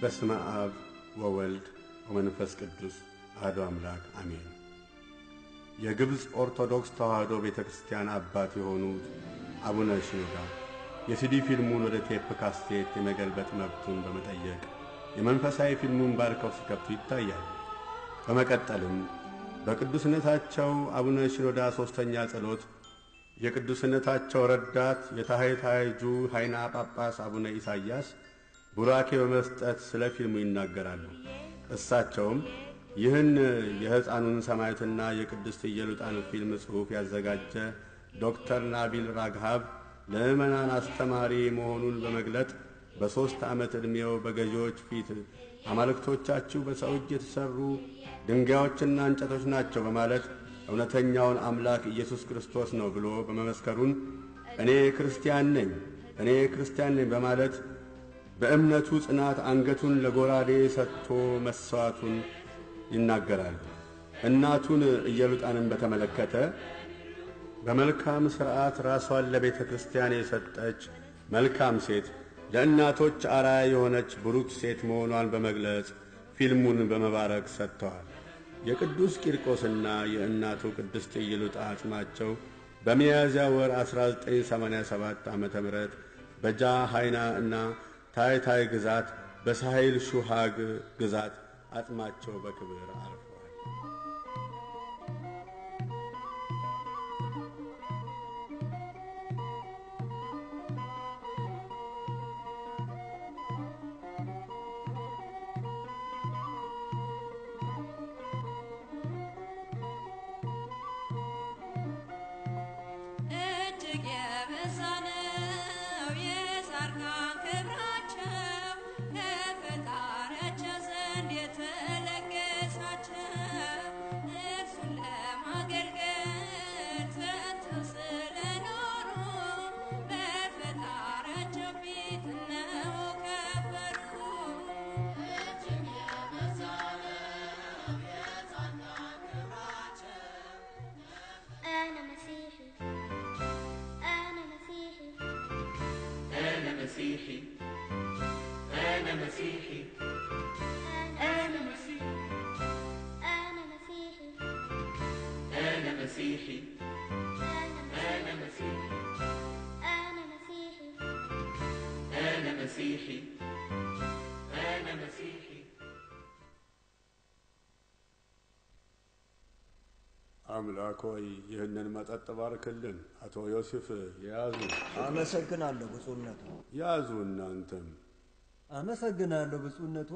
በስመ አብ ወወልድ ወመንፈስ ቅዱስ አሐዱ አምላክ አሜን። የግብጽ ኦርቶዶክስ ተዋሕዶ ቤተክርስቲያን አባት የሆኑት አቡነ ሽኖዳ የሲዲ ፊልሙን ወደ ቴፕ ካሴት የመገልበጥ መብቱን በመጠየቅ የመንፈሳዊ ፊልሙን ባርከው ሲከፍቱ ይታያል። በመቀጠልም በቅዱስነታቸው አቡነ ሽኖዳ ሶስተኛ ጸሎት የቅዱስነታቸው ረዳት የታሕታይጁ ኃይና ጳጳስ አቡነ ኢሳይያስ ቡራኬ በመስጠት ስለ ፊልሙ ይናገራሉ። እሳቸውም ይህን የሕፃኑን ሰማዕትና የቅድስት ኢየሉጣን ፊልም ጽሑፍ ያዘጋጀ ዶክተር ናቢል ራግሃብ ለምዕመናን አስተማሪ መሆኑን በመግለጥ በ3 ዓመት ዕድሜው በገዢዎች ፊት አማልክቶቻችሁ በሰው እጅ የተሠሩ ድንጋዮችና እንጨቶች ናቸው በማለት እውነተኛውን አምላክ ኢየሱስ ክርስቶስ ነው ብሎ በመመስከሩን እኔ ክርስቲያን ነኝ በማለት በእምነቱ ጽናት አንገቱን ለጎራዴ ሰጥቶ መስዋዕቱን ይናገራል። እናቱን ኢየሉጣንን በተመለከተ በመልካም ሥርዓት ራሷን ለቤተ ክርስቲያን የሰጠች መልካም ሴት፣ ለእናቶች አርአያ የሆነች ብሩክ ሴት መሆኗን በመግለጽ ፊልሙን በመባረክ ሰጥተዋል። የቅዱስ ቂርቆስና የእናቱ ቅድስት ኢየሉጣ አጽማቸው በሚያዝያ ወር 1987 ዓመተ ምህረት በጃ ሃይና እና ታሕታይ ግዛት በሳሂል ሹሃግ ግዛት አጽማቸው በክብር አርፈዋል። አምላክ ሆይ ይህንን መጠጥ ባርክልን። አቶ ዮሴፍ ያዙ። አመሰግናለሁ ብፁዕነቱ። ያዙ እናንተም። አመሰግናለሁ ብፁዕነቱ።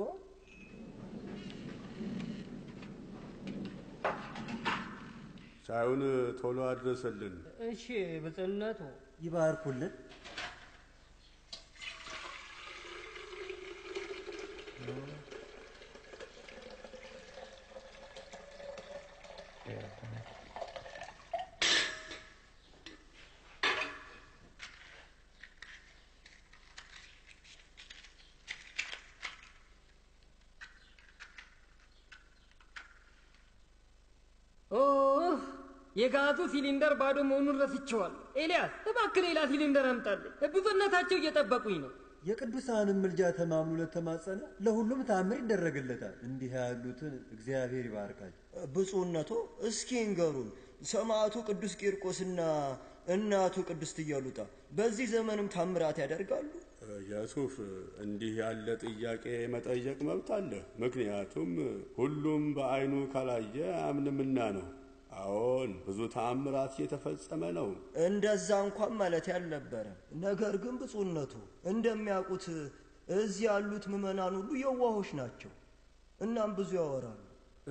ሻዩን ቶሎ አድርሰልን። እሺ ብፁዕነቱ። ይባርኩልን። የጋዙ ሲሊንደር ባዶ መሆኑን ረስቼዋለሁ። ኤልያስ እባክህ ሌላ ሲሊንደር አምጣልኝ። ብፁዕነታቸው እየጠበቁኝ ነው። የቅዱሳንን ምልጃ ተማምኖ ለተማጸነ ለሁሉም ታምር ይደረግለታል። እንዲህ ያሉትን እግዚአብሔር ይባርካቸው። ብፁዕነቱ እስኪ እንገሩን፣ ሰማዕቱ ቅዱስ ቂርቆስና እናቱ ቅድስት ኢየሉጣ በዚህ ዘመንም ታምራት ያደርጋሉ? ዮሴፍ እንዲህ ያለ ጥያቄ መጠየቅ መብት አለ። ምክንያቱም ሁሉም በአይኑ ካላየ አምንምና ነው። አዎን፣ ብዙ ተአምራት እየተፈጸመ ነው። እንደዛ እንኳን ማለት ያልነበረም። ነገር ግን ብፁዕነቱ እንደሚያውቁት እዚህ ያሉት ምዕመናን ሁሉ የዋሆች ናቸው። እናም ብዙ ያወራሉ።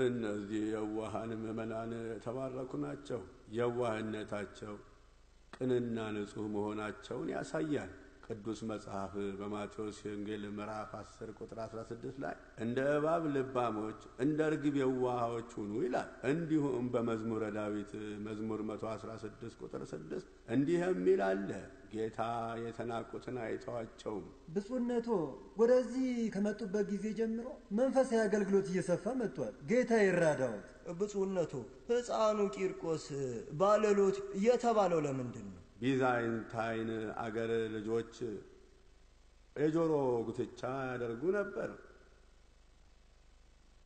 እነዚህ የዋሃን ምዕመናን የተባረኩ ናቸው። የዋህነታቸው ቅንና ንጹሕ መሆናቸውን ያሳያል። ቅዱስ መጽሐፍ በማቴዎስ ወንጌል ምዕራፍ 10 ቁጥር 16 ላይ እንደ እባብ ልባሞች እንደ ርግብ የዋሃዎች ሁኑ ይላል። እንዲሁም በመዝሙረ ዳዊት መዝሙር 116 ቁጥር 6 እንዲህ የሚል አለ፣ ጌታ የተናቁትን አይተዋቸውም። ብፁዕነቶ ወደዚህ ከመጡበት ጊዜ ጀምሮ መንፈሳዊ አገልግሎት እየሰፋ መጥቷል። ጌታ ይራዳዎት። ብፁዕነቶ ሕፃኑ ቂርቆስ ባለሎት የተባለው ለምንድን ነው? ቢዛይንታይን አገር ልጆች የጆሮ ጉትቻ ያደርጉ ነበር።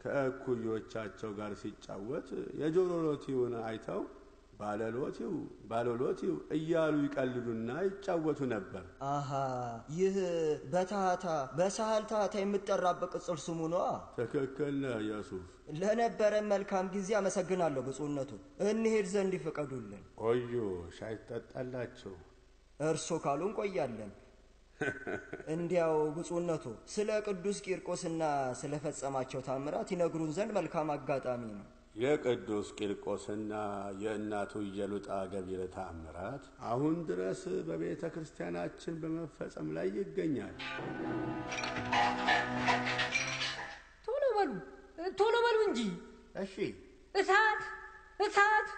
ከእኩዮቻቸው ጋር ሲጫወት የጆሮ ሎቲውን አይተው ባለሎቲው እያሉ ይቀልዱና ይጫወቱ ነበር። አሃ፣ ይህ በታህታ በሳህል ታህታ የምጠራበት ቅጽል ስሙ ነዋ። ትክክል ነህ ኢየሱስ። ለነበረን መልካም ጊዜ አመሰግናለሁ ብፁዕነቱ። እንሄድ ዘንድ ይፈቀዱልን። ቆዩ፣ ሻይ ትጠጣላችሁ። እርሶ ካሉ እንቆያለን። እንዲያው ብፁዕነቱ ስለ ቅዱስ ቂርቆስና ስለ ፈጸማቸው ታምራት ይነግሩን ዘንድ መልካም አጋጣሚ ነው። የቅዱስ ቂርቆስና የእናቱ ኢየሉጣ ገቢረ ተአምራት አሁን ድረስ በቤተ ክርስቲያናችን በመፈጸም ላይ ይገኛል። ቶሎ በሉ እንጂ። እሺ። እሳት!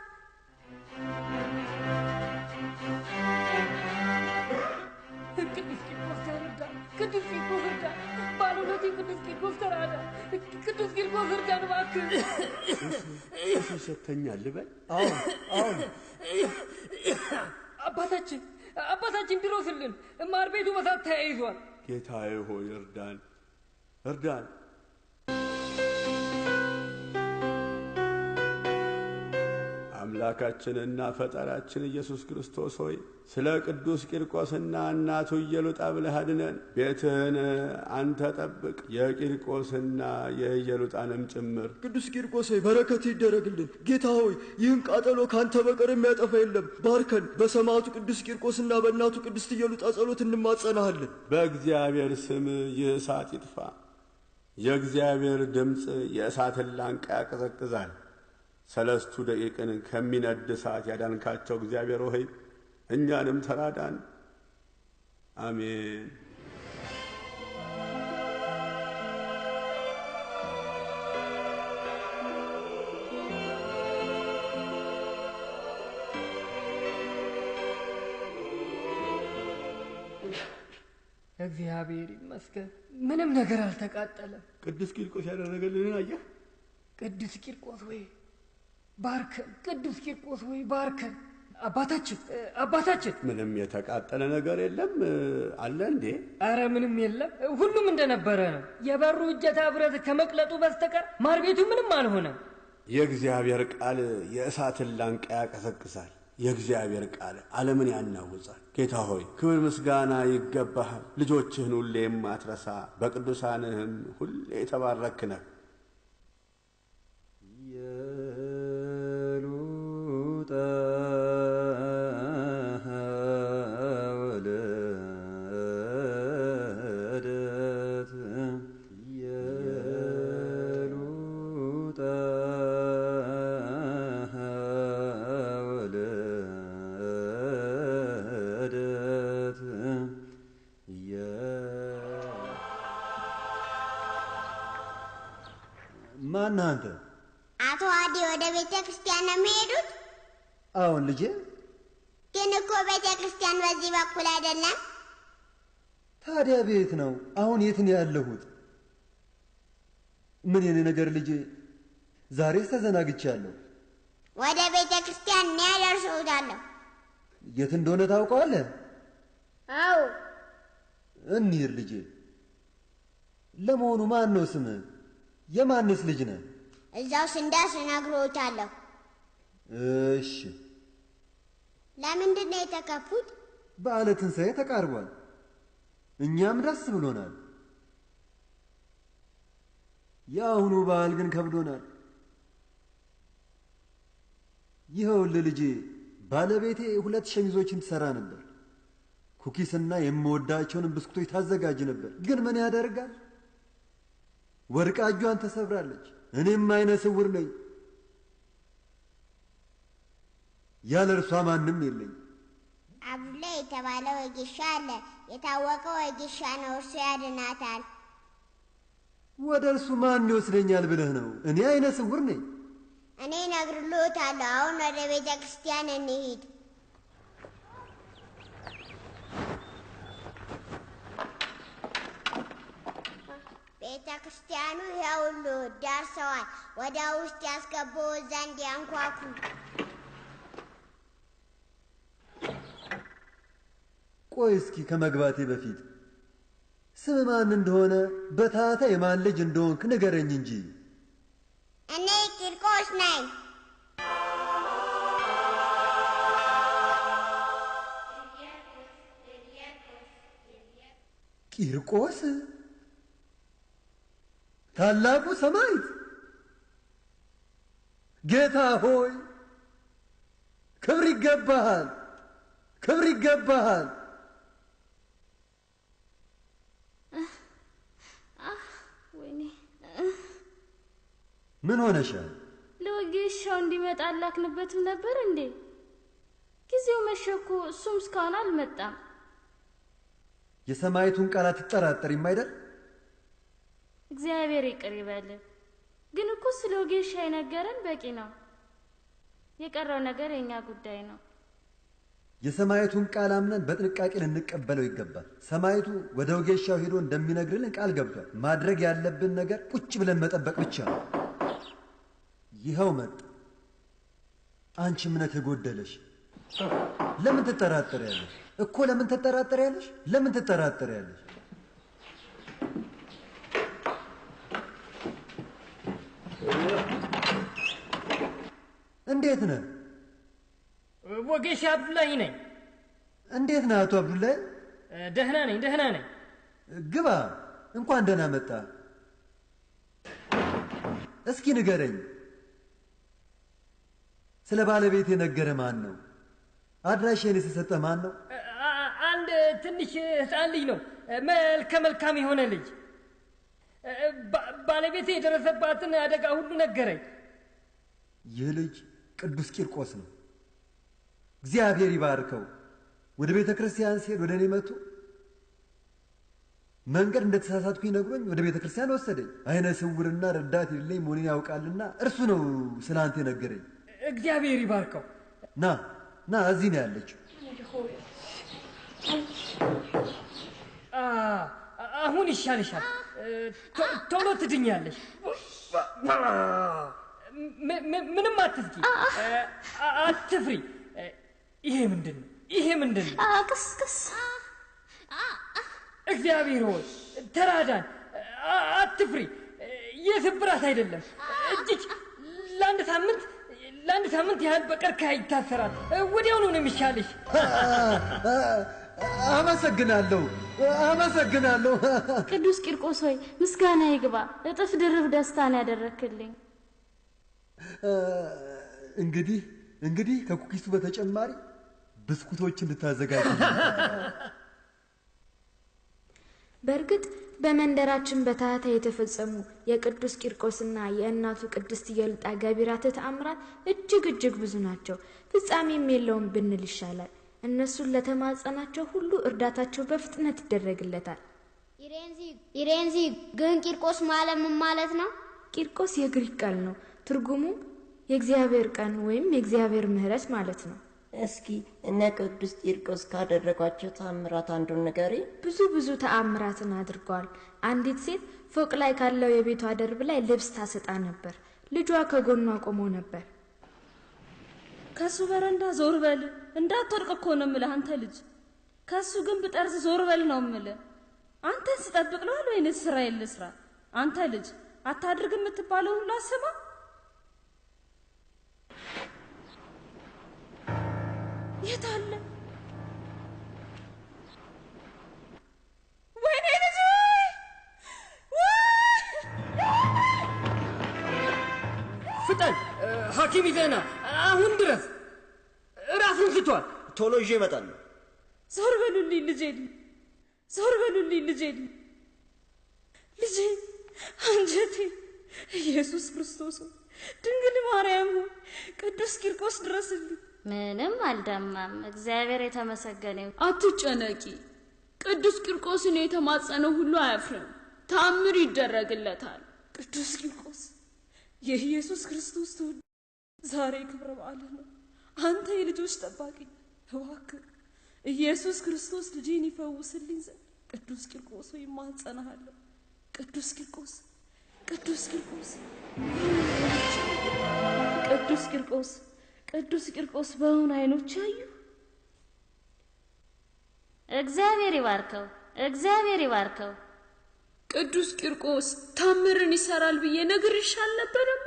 ቅዱስ ቂርቆስ እርዳ! ባለሎቴ ቅዱስ ቂርቆስ ተራዳ! ቅዱስ ቂርቆስ እርዳን እባክህ! እሱ ይሸተኛል ልበል? አሁን አባታችን ድረስልን! ማር ቤቱ በሳት ተያይዟል። ጌታዬ ሆይ እርዳን! አምላካችንና ፈጣሪያችን ኢየሱስ ክርስቶስ ሆይ ስለ ቅዱስ ቂርቆስና እናቱ ኢየሉጣ ብለህ አድነን። ቤትህን አንተ ጠብቅ፣ የቂርቆስና የኢየሉጣንም ጭምር። ቅዱስ ቂርቆስ ሆይ በረከት ይደረግልን። ጌታ ሆይ ይህን ቃጠሎ ካንተ በቀር የሚያጠፋ የለም። ባርከን። በሰማዕቱ ቅዱስ ቂርቆስና በእናቱ ቅድስት ኢየሉጣ ጸሎት እንማጸናሃለን። በእግዚአብሔር ስም ይህ እሳት ይጥፋ። የእግዚአብሔር ድምፅ የእሳትን ላንቃ ያቀዘቅዛል። 3 ደቂቅን ከሚነድ እሳት ያዳንካቸው እግዚአብሔር ሆይ እኛንም ተራዳን። አሜን። እግዚአብሔር ይመስገን ምንም ነገር አልተቃጠለም። ቅዱስ ቂርቆስ ያደረገልንን አየህ? ቅዱስ ቂርቆስ ወይ ባርከን! ቅዱስ ቂርቆስ ወይ ባርከን! አባታችን ምንም የተቃጠለ ነገር የለም አለ እንዴ? አረ ምንም የለም፣ ሁሉም እንደነበረ ነው። የበሩ እጀታ ብረት ከመቅለጡ በስተቀር ማር ቤቱ ምንም አልሆነም። የእግዚአብሔር ቃል የእሳትን ላንቃ ያቀዘቅዛል። የእግዚአብሔር ቃል ዓለምን ያናውጻል። ጌታ ሆይ ክብር ምስጋና ይገባሃል። ልጆችህን ሁሌ የማትረሳ በቅዱሳንህም ሁሌ የተባረክ ነህ። ማን አንተ? አቶ አዲ ወደ ቤተ ክርስቲያን ነው የሚሄዱት? አሁን ልጄ፣ ግን እኮ ቤተ ክርስቲያን በዚህ በኩል አይደለም። ታዲያ ቤት ነው? አሁን የት ነው ያለሁት? ምን የኔ ነገር ልጄ፣ ዛሬስ ተዘናግቻለሁ። ወደ ቤተ ክርስቲያን እኔ ያደርሰውታለሁ። የት እንደሆነ ታውቀዋለህ? አዎ። እንሂድ ልጄ። ለመሆኑ ማን ነው ስምህ? የማንስ ልጅ ነህ? እዛው ስንደርስ እነግርዎታለሁ። እሺ። ለምንድን ነው የተከፉት? በዓለ ትንሣኤ ተቃርቧል። እኛም ደስ ብሎናል። የአሁኑ በዓል ግን ከብዶናል። ይኸውልህ ልጄ፣ ባለቤቴ 2 ሸሚዞችን ትሰራ ነበር። ኩኪስና የምወዳቸውን ብስኩቶች ታዘጋጅ ነበር። ግን ምን ያደርጋል፣ ወድቃ እጇን ተሰብራለች። እኔም አይነ ስውር ነኝ። ያለ እርሷ ማንም የለኝ። አብዱላ የተባለ ወጌሻ አለ። የታወቀ ወጌሻ ነው። እርሱ ያድናታል። ወደ እርሱ ማን ይወስደኛል ብለህ ነው? እኔ አይነ ስውር ነኝ። እኔ እነግርልዎታለሁ። አሁን ወደ ቤተ ክርስቲያን እንሂድ። ቤተ ክርስቲያኑ ይኸውሉ ደርሰዋል። ወደ ውስጥ ያስገባው ዘንድ ያንኳኩ። ቆይ እስኪ ከመግባቴ በፊት ስም ማን እንደሆነ በታታ የማን ልጅ እንደሆንክ ንገረኝ እንጂ። እኔ ቂርቆስ ነኝ። ቂርቆስ? ታላቁ ሰማዕት? ጌታ ሆይ ክብር ይገባሃል፣ ክብር ይገባሃል። ምን ሆነሻል? ለወጌሻው እንዲመጣ አላክንበትም ነበር እንዴ? ጊዜው መሸኮ፣ እሱም እስካሁን አልመጣም። የሰማዕቱን ቃላት ትጠራጠሪም አይደል? እግዚአብሔር ይቅር ይበል። ግን እኮ ስለ ወጌሻ የነገረን በቂ ነው። የቀረው ነገር የኛ ጉዳይ ነው። የሰማዕቱን ቃል አምነን በጥንቃቄ ልንቀበለው ይገባል። ሰማዕቱ ወደ ወጌሻው ሄዶ እንደሚነግርልን ቃል ገብቷል። ማድረግ ያለብን ነገር ቁጭ ብለን መጠበቅ ብቻ ነው። ይኸው መጣ። አንቺ እምነት የጎደለሽ ለምን ትጠራጠሪያለሽ? እኮ ለምን ትጠራጠሪያለሽ? ለምን ትጠራጠሪያለሽ? እንዴት ነህ? ወጌሻ አብዱላሂ ነኝ። እንዴት ነህ አቶ አብዱላሂ? ደህና ነኝ፣ ደህና ነኝ። ግባ። እንኳን ደህና መጣ። እስኪ ንገረኝ፣ ስለ ባለቤት የነገረ ማን ነው? አድራሻዬን የሰጠ ማን ነው? አንድ ትንሽ ህፃን ልጅ ነው፣ መልከ መልካም የሆነ ልጅ። ባለቤቴ የደረሰባትን አደጋ ሁሉ ነገረኝ። ይህ ልጅ ቅዱስ ቂርቆስ ነው። እግዚአብሔር ይባርከው። ወደ ቤተ ክርስቲያን ሲሄድ ወደ እኔ መጥቶ መንገድ እንደተሳሳትኩ ነግሮኝ ወደ ቤተ ክርስቲያን ወሰደኝ። አይነ ስውርና ረዳት የሌለኝ መሆኔን ያውቃልና እርሱ ነው ስለ አንተ የነገረኝ። እግዚአብሔር ይባርከው። ና ና፣ እዚህ ነው ያለችው። አሁን ይሻልሻል፣ ቶሎ ትድኛለሽ። ምንም አትፍቂ፣ አትፍሪ። ይሄ ምንድን ነው? ይሄ ምንድን ነው? ቅስቅስ። እግዚአብሔር ሆይ ተራዳን፣ አትፍሪ። የስብራት አይደለም፣ እጅግ ለአንድ ሳምንት ያህል በቀርከሃ ይታሰራል። ወዲያውኑ ነው የሚሻልሽ። አመሰግናለሁ፣ አመሰግናለሁ። ቅዱስ ቂርቆስ ሆይ ምስጋና ይግባ። እጥፍ ድርብ ደስታን ያደረክልኝ። እንግዲህ ከኩኪሱ በተጨማሪ ብስኩቶችን ልታዘጋጅ። በእርግጥ በመንደራችን በታህታ የተፈጸሙ የቅዱስ ቂርቆስና የእናቱ ቅድስት ኢየሉጣ ገቢራተ ተአምራት እጅግ ብዙ ናቸው። ፍጻሜም የለውም ብንል ይሻላል። እነሱን ለተማጸናቸው ሁሉ እርዳታቸው በፍጥነት ይደረግለታል። ኢሬንዚ ግን ቂርቆስ ማለት ምን ማለት ነው? ቂርቆስ የግሪክ ቃል ነው። ትርጉሙም የእግዚአብሔር ቀን ወይም የእግዚአብሔር ምሕረት ማለት ነው። እስኪ እነ ቅዱስ ቂርቆስ ካደረጓቸው ተአምራት አንዱን ንገሪ። ብዙ ተአምራትን አድርገዋል። አንዲት ሴት ፎቅ ላይ ካለው የቤቷ ደርብ ላይ ልብስ ታሰጣ ነበር። ልጇ ከጎኗ ቆሞ ነበር። ከሱ በረንዳ ዞር በል እንዳትወድቅ እኮ ነው የምልህ አንተ ልጅ። ከሱ ግንብ ጠርዝ ዞር በል ነው የምልህ። አንተን ስጠብቅ ነው ወይንስ ስራዬን ልስራ? አንተ ልጅ አታድርግ የምትባለው ሁሉ አስማ። የት አለ? ወይኔ ልጅ! ፍጠን! ሐኪም ይዘና አሁን ድረስ ራሱን ስቷል። ቶሎ ይዤ እመጣለሁ። ዞር በሉልኝ ልጄ፣ ዞር በሉልኝ ልጄ፣ ልጄ አንጀቴ። ኢየሱስ ክርስቶስ ድንግል ማርያም ቅዱስ ቂርቆስ ድረስልኝ። ምንም አልደማም፣ እግዚአብሔር የተመሰገነ ይሁን። አትጨነቂ፣ ቅዱስ ቂርቆስን የተማጸነው ሁሉ አያፍርም፣ ተአምር ይደረግለታል። ቅዱስ ቂርቆስ የኢየሱስ ክርስቶስ ትውልድ ዛሬ ክብረ በዓል ነው። አንተ የልጆች ጠባቂ እባክህ ኢየሱስ ክርስቶስ ልጄን ይፈውስልኝ ዘንድ ቅዱስ ቂርቆስ ሆይ እማጸንሃለሁ። ቅዱስ ቂርቆስ፣ ቅዱስ ቂርቆስ፣ ቅዱስ ቂርቆስ፣ ቅዱስ ቂርቆስ በእውን ዓይኖች ያዩ። እግዚአብሔር ይባርከው፣ እግዚአብሔር ይባርከው። ቅዱስ ቂርቆስ ታምርን ይሰራል ብዬ ነግሬሽ አልነበረም?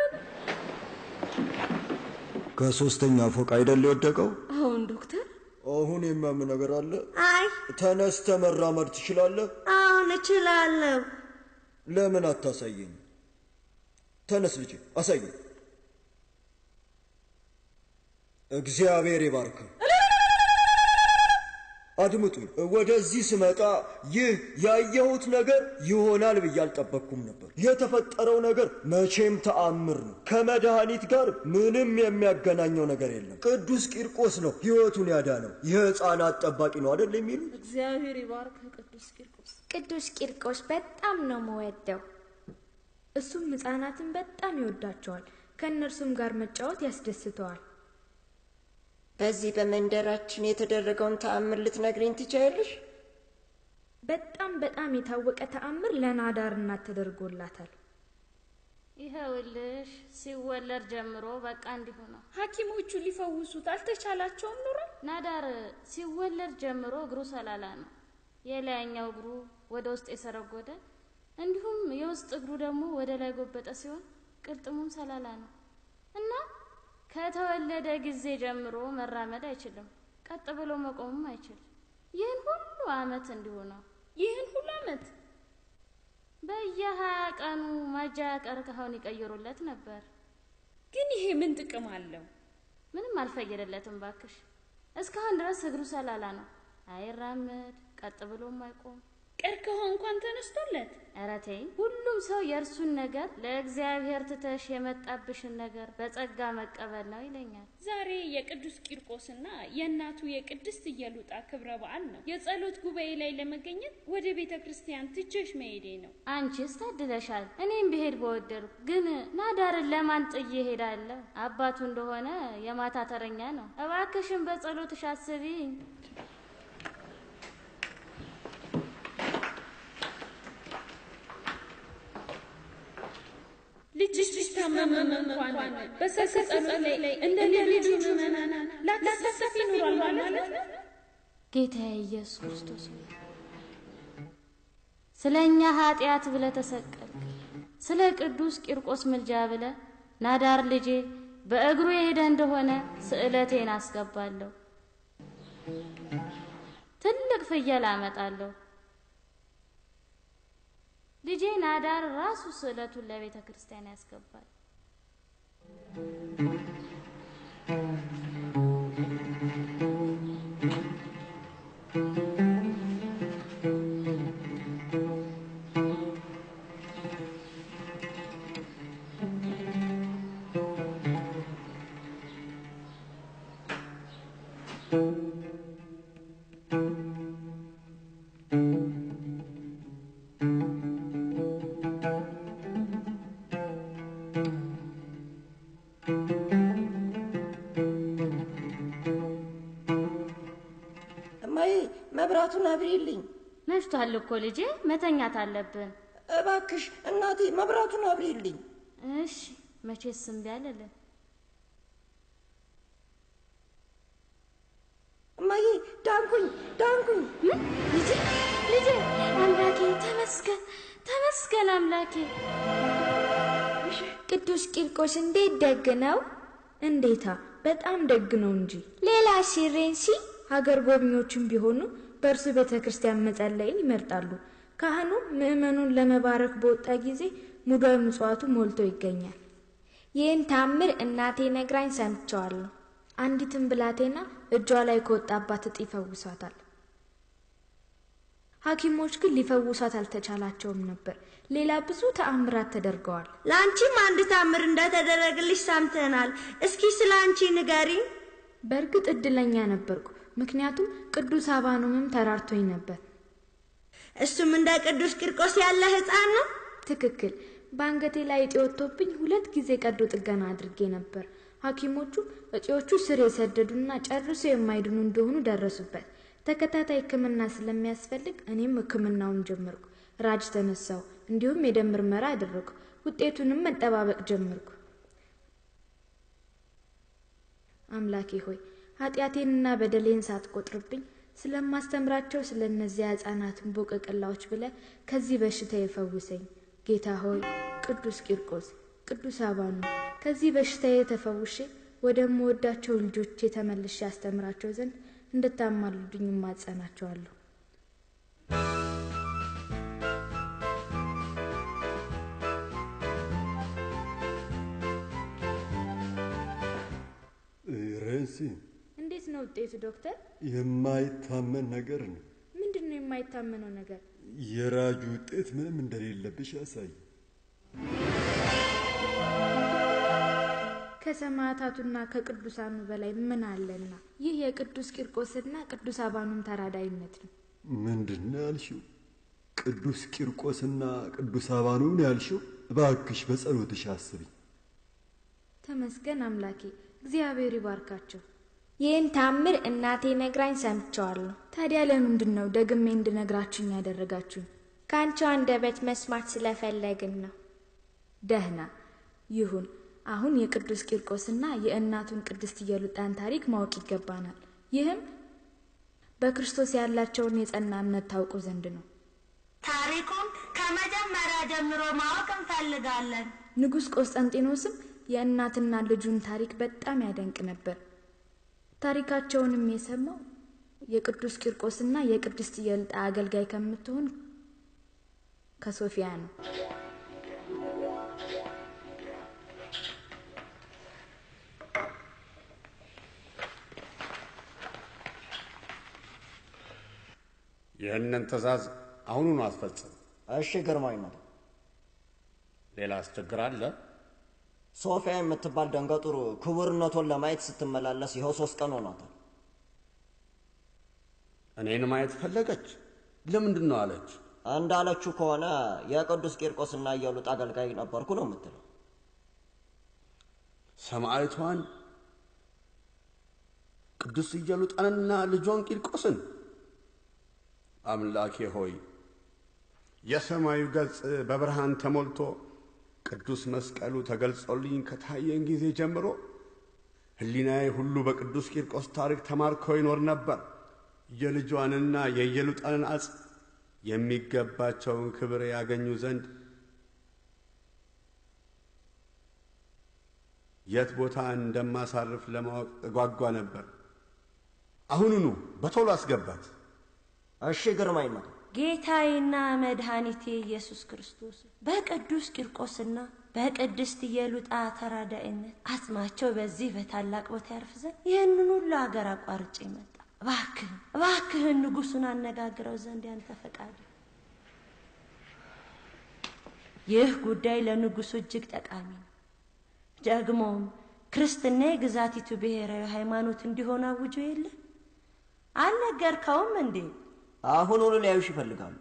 ከ3ኛ ፎቅ አይደል የወደቀው? አሁን ዶክተር፣ አሁን የሚያም ነገር አለ? አይ ተነስተ መራመድ ትችላለህ? አሁን እችላለሁ። ለምን አታሳየኝ? ተነስ ልጄ አሳየኝ። እግዚአብሔር ይባርክ። አድምጡኝ፣ ወደዚህ ስመጣ ይህ ያየሁት ነገር ይሆናል ብዬ አልጠበቅኩም ነበር። የተፈጠረው ነገር መቼም ተአምር ነው። ከመድኃኒት ጋር ምንም የሚያገናኘው ነገር የለም። ቅዱስ ቂርቆስ ነው ሕይወቱን ያዳነው። የሕፃናት ጠባቂ ነው አይደል የሚሉት? እግዚአብሔር ይባርክ ቅዱስ ቂርቆስ። ቅዱስ ቂርቆስ በጣም ነው የምወደው። እሱም ሕፃናትን በጣም ይወዳቸዋል። ከእነርሱም ጋር መጫወት ያስደስተዋል። በዚህ በመንደራችን የተደረገውን ተአምር ልትነግሪኝ ትችያለሽ? በጣም የታወቀ ተአምር ለናዳር እናት ተደርጎላታል። ይኸውልሽ ሲወለድ ጀምሮ በቃ እንዲሁ ነው። ሐኪሞቹ ሊፈውሱት አልተቻላቸውም ኑሮ። ናዳር ሲወለድ ጀምሮ እግሩ ሰላላ ነው። የላይኛው እግሩ ወደ ውስጥ የሰረጎደ እንዲሁም የውስጥ እግሩ ደግሞ ወደ ላይ ጎበጠ ሲሆን ቅልጥሙም ሰላላ ነው እና ከተወለደ ጊዜ ጀምሮ መራመድ አይችልም። ቀጥ ብሎ መቆምም አይችል። ይህን ሁሉ ዓመት እንዲሁ ነው። ይህን ሁሉ ዓመት በየ20 ቀኑ ማጃ ቀርከሃውን ይቀይሩለት ነበር። ግን ይሄ ምን ጥቅም አለው? ምንም አልፈየደለትም ባክሽ። እስካሁን ድረስ እግሩ ሰላላ ነው። አይራመድ፣ ቀጥ ብሎም አይቆም። ቀርከሃው እንኳን ተነስቶለት። ኧረ ተይ፣ ሁሉም ሰው የእርሱን ነገር ለእግዚአብሔር ትተሽ የመጣብሽን ነገር በጸጋ መቀበል ነው ይለኛል። ዛሬ የቅዱስ ቂርቆስና የእናቱ የቅድስት ኢየሉጣ ክብረ በዓል ነው። የጸሎት ጉባኤ ላይ ለመገኘት ወደ ቤተ ክርስቲያን ትቼሽ መሄዴ ነው። አንቺስ ታድለሻል። እኔም ብሄድ በወደድኩ፣ ግን ናዳርን ለማን ጥዬ እሄዳለሁ? አባቱ እንደሆነ የማታ ተረኛ ነው። እባክሽን በጸሎትሽ አስቢኝ። ልጅሽ ቢታመም እንኳን በሰርክ ጸሎት ላይ እንደ ሌሎቹ ምዕመናን ላታሳተፊ ኖሯል ማለት ነው። ጌታዬ ኢየሱስ ክርስቶስ ስለኛ ኃጢአት ብለ ተሰቀልክ። ስለ ቅዱስ ቂርቆስ ምልጃ ብለ ናዳር ልጄ በእግሩ የሄደ እንደሆነ ስዕለቴን አስገባለሁ። ትልቅ ፍየል አመጣለሁ። ልጄ ናዳር ራሱ ስዕለቱን ለቤተ ክርስቲያን ያስገባል። መብራቱን አብሪልኝ። መሽቷል እኮ ልጄ፣ መተኛት አለብን። እባክሽ እናቴ መብራቱን አብሪልኝ። እሺ፣ መቼስ እምቢ አልልም። እማዬ ዳንኩኝ። ልጄ አምላኬ ተመስገን፣ ተመስገን አምላኬ። ቅዱስ ቂርቆስ እንዴት ደግ ነው! እንዴታ በጣም ደግ ነው እንጂ። ሌላ ሲሬንሲ ሀገር ጎብኚዎችም ቢሆኑ በእርሱ ቤተ ክርስቲያን መጸለይን ይመርጣሉ። ካህኑ ምእመኑን ለመባረክ በወጣ ጊዜ ሙዳይ ምጽዋቱ ሞልቶ ይገኛል። ይህን ታምር እናቴ ነግራኝ ሰምቼዋለሁ። አንዲትን ብላቴና እጇ ላይ ከወጣባት እጢ ይፈውሷታል። ሐኪሞች ግን ሊፈውሷት አልተቻላቸውም ነበር። ሌላ ብዙ ተአምራት ተደርገዋል። ለአንቺም አንድ ታምር እንደተደረገልሽ ሰምተናል። እስኪ ስለ አንቺ ንገሪኝ። በእርግጥ እድለኛ ነበርኩ፣ ምክንያቱም ቅዱስ አባኖምም ተራርቶኝ ነበር። እሱም እንደ ቅዱስ ቂርቆስ ያለ ሕፃን ነው? ትክክል። በአንገቴ ላይ እጢ ወጥቶብኝ 2 ጊዜ ቀዶ ጥገና አድርጌ ነበር። ሐኪሞቹ እጢዎቹ ስር የሰደዱና ጨርሶ የማይድኑ እንደሆኑ ደረሱበት። ተከታታይ ሕክምና ስለሚያስፈልግ እኔም ሕክምናውን ጀመርኩ። ራጅ ተነሳው፣ እንዲሁም የደም ምርመራ አደረኩ። ውጤቱንም መጠባበቅ ጀመርኩ። አምላኬ ሆይ ኃጢአቴንና በደሌን ሳትቆጥርብኝ ስለማስተምራቸው ስለነዚያ ሕፃናትን ቦቀቅላዎች ብለህ ከዚህ በሽታ ይፈውሰኝ። ጌታ ሆይ ቅዱስ ቂርቆስ፣ ቅዱስ አባኑ ከዚህ በሽታዬ ተፈውሼ ወደምወዳቸው ልጆቼ ተመልሼ አስተምራቸው ዘንድ እንድታማልዱኝ እማጸናቸዋለሁ። ረንሲ፣ እንዴት ነው ውጤቱ ዶክተር? የማይታመን ነገር ነው። ምንድን ነው የማይታመነው ነገር? የራጁ ውጤት ምንም እንደሌለብሽ ያሳይ። ከሰማዕታቱና ከቅዱሳኑ በላይ ምን አለና? ይህ የቅዱስ ቂርቆስና ቅዱስ አባኑም ተራዳይነት ነው። ምንድን ነው ያልሽው? ቅዱስ ቂርቆስና ቅዱስ አባኑም ያልሽው? እባክሽ በጸሎትሽ አስቢ። ተመስገን አምላኬ፣ እግዚአብሔር ይባርካቸው። ይህን ታምር እናቴ ነግራኝ ሰምቼዋለሁ። ታዲያ ለምንድን ነው ደግሜ እንድነግራችሁኝ ያደረጋችሁኝ? ከአንቺ አንደበት መስማት ስለፈለግን ነው። ደህና ይሁን። አሁን የቅዱስ ቂርቆስና የእናቱን ቅድስት ኢየሉጣን ታሪክ ማወቅ ይገባናል። ይህም በክርስቶስ ያላቸውን የጸና እምነት ታውቁ ዘንድ ነው። ታሪኩን ከመጀመሪያ ጀምሮ ማወቅ እንፈልጋለን። ንጉሥ ቆስጠንጢኖስም የእናትና ልጁን ታሪክ በጣም ያደንቅ ነበር። ታሪካቸውንም የሰማው የቅዱስ ቂርቆስና የቅድስት ኢየሉጣ አገልጋይ ከምትሆን ከሶፊያ ነው። ይህንን ትእዛዝ አሁኑኑ አስፈጽም። እሺ ግርማዊነት። ሌላ አስቸግር አለ? ሶፊያ የምትባል ደንገጡር ክቡርነቶን ለማየት ስትመላለስ ይኸው 3 ቀን ሆኗታል። እኔን ማየት ፈለገች? ለምንድን ነው አለች? እንዳለችው ከሆነ የቅዱስ ቂርቆስና ኢየሉጣ አገልጋይ ነበርኩ ነው የምትለው። ሰማዕቷን ቅዱስ ኢየሉጣንና ልጇን ቂርቆስን? አምላኬ ሆይ የሰማዩ ገጽ በብርሃን ተሞልቶ ቅዱስ መስቀሉ ተገልጾልኝ ከታየን ጊዜ ጀምሮ ሕሊናዬ ሁሉ በቅዱስ ቂርቆስ ታሪክ ተማርኮ ይኖር ነበር። የልጇንና የኢየሉጣንን አጽ የሚገባቸውን ክብር ያገኙ ዘንድ የት ቦታ እንደማሳርፍ ለማወቅ እጓጓ ነበር። አሁኑኑ በቶሎ አስገባት። እሺ ግርማዊነት። ጌታዬና መድኃኒቴ ኢየሱስ ክርስቶስ በቅዱስ ቂርቆስና በቅድስት ኢየሉጣ ተራዳኢነት አጽማቸው በዚህ በታላቅ ቦታ ያርፍ ዘንድ ይህንን ሁሉ አገር አቋርጬ መጣ። እባክህን ንጉሱን አነጋግረው ዘንድ ያንተ ፈቃድ። ይህ ጉዳይ ለንጉሱ እጅግ ጠቃሚ ነው። ደግሞም ክርስትና የግዛቲቱ ብሔራዊ ሃይማኖት እንዲሆን አውጆ የለ? አልነገርከውም እንዴ? አሁኑኑ ሊያዩሽ ይፈልጋሉ።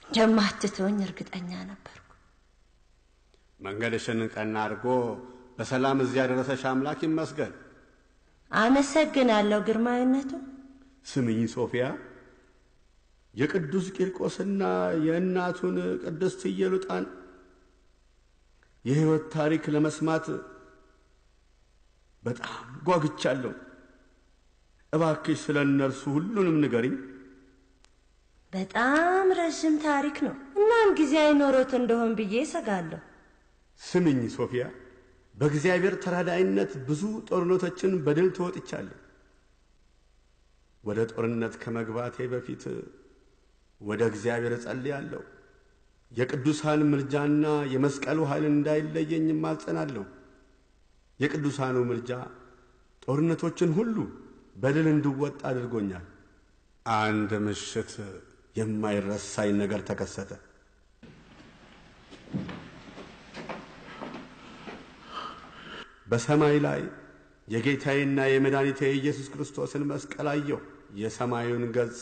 ጀማትተውኝ እርግጠኛ ነበርኩ። መንገድሽን ቀና አድርጎ በሰላም እዚያ ያደረሰሽ አምላክ ይመስገን። አመሰግናለሁ ግርማዊነቱ። ስምኝ ሶፊያ፣ የቅዱስ ቂርቆስና የእናቱን ቅድስት ኢየሉጣን የሕይወት ታሪክ ለመስማት በጣም ጓግቻለሁ። እባክሽ ስለ እነርሱ ሁሉንም ንገሪኝ። በጣም ረዥም ታሪክ ነው። እናም ጊዜ አይኖሮት እንደሆን ብዬ እሰጋለሁ። ስምኝ ሶፊያ፣ በእግዚአብሔር ተራዳይነት ብዙ ጦርነቶችን በድል ተወጥቻለሁ። ወደ ጦርነት ከመግባቴ በፊት ወደ እግዚአብሔር እጸልያለሁ። የቅዱሳን ምልጃና የመስቀሉ ኃይል እንዳይለየኝ እማጸናለሁ። የቅዱሳኑ ምልጃ ጦርነቶችን ሁሉ በድል እንድወጣ አድርጎኛል። አንድ ምሽት የማይረሳኝ ነገር ተከሰተ። በሰማይ ላይ የጌታዬና የመድኃኒቴ የኢየሱስ ክርስቶስን መስቀል አየሁ። የሰማዩን ገጽ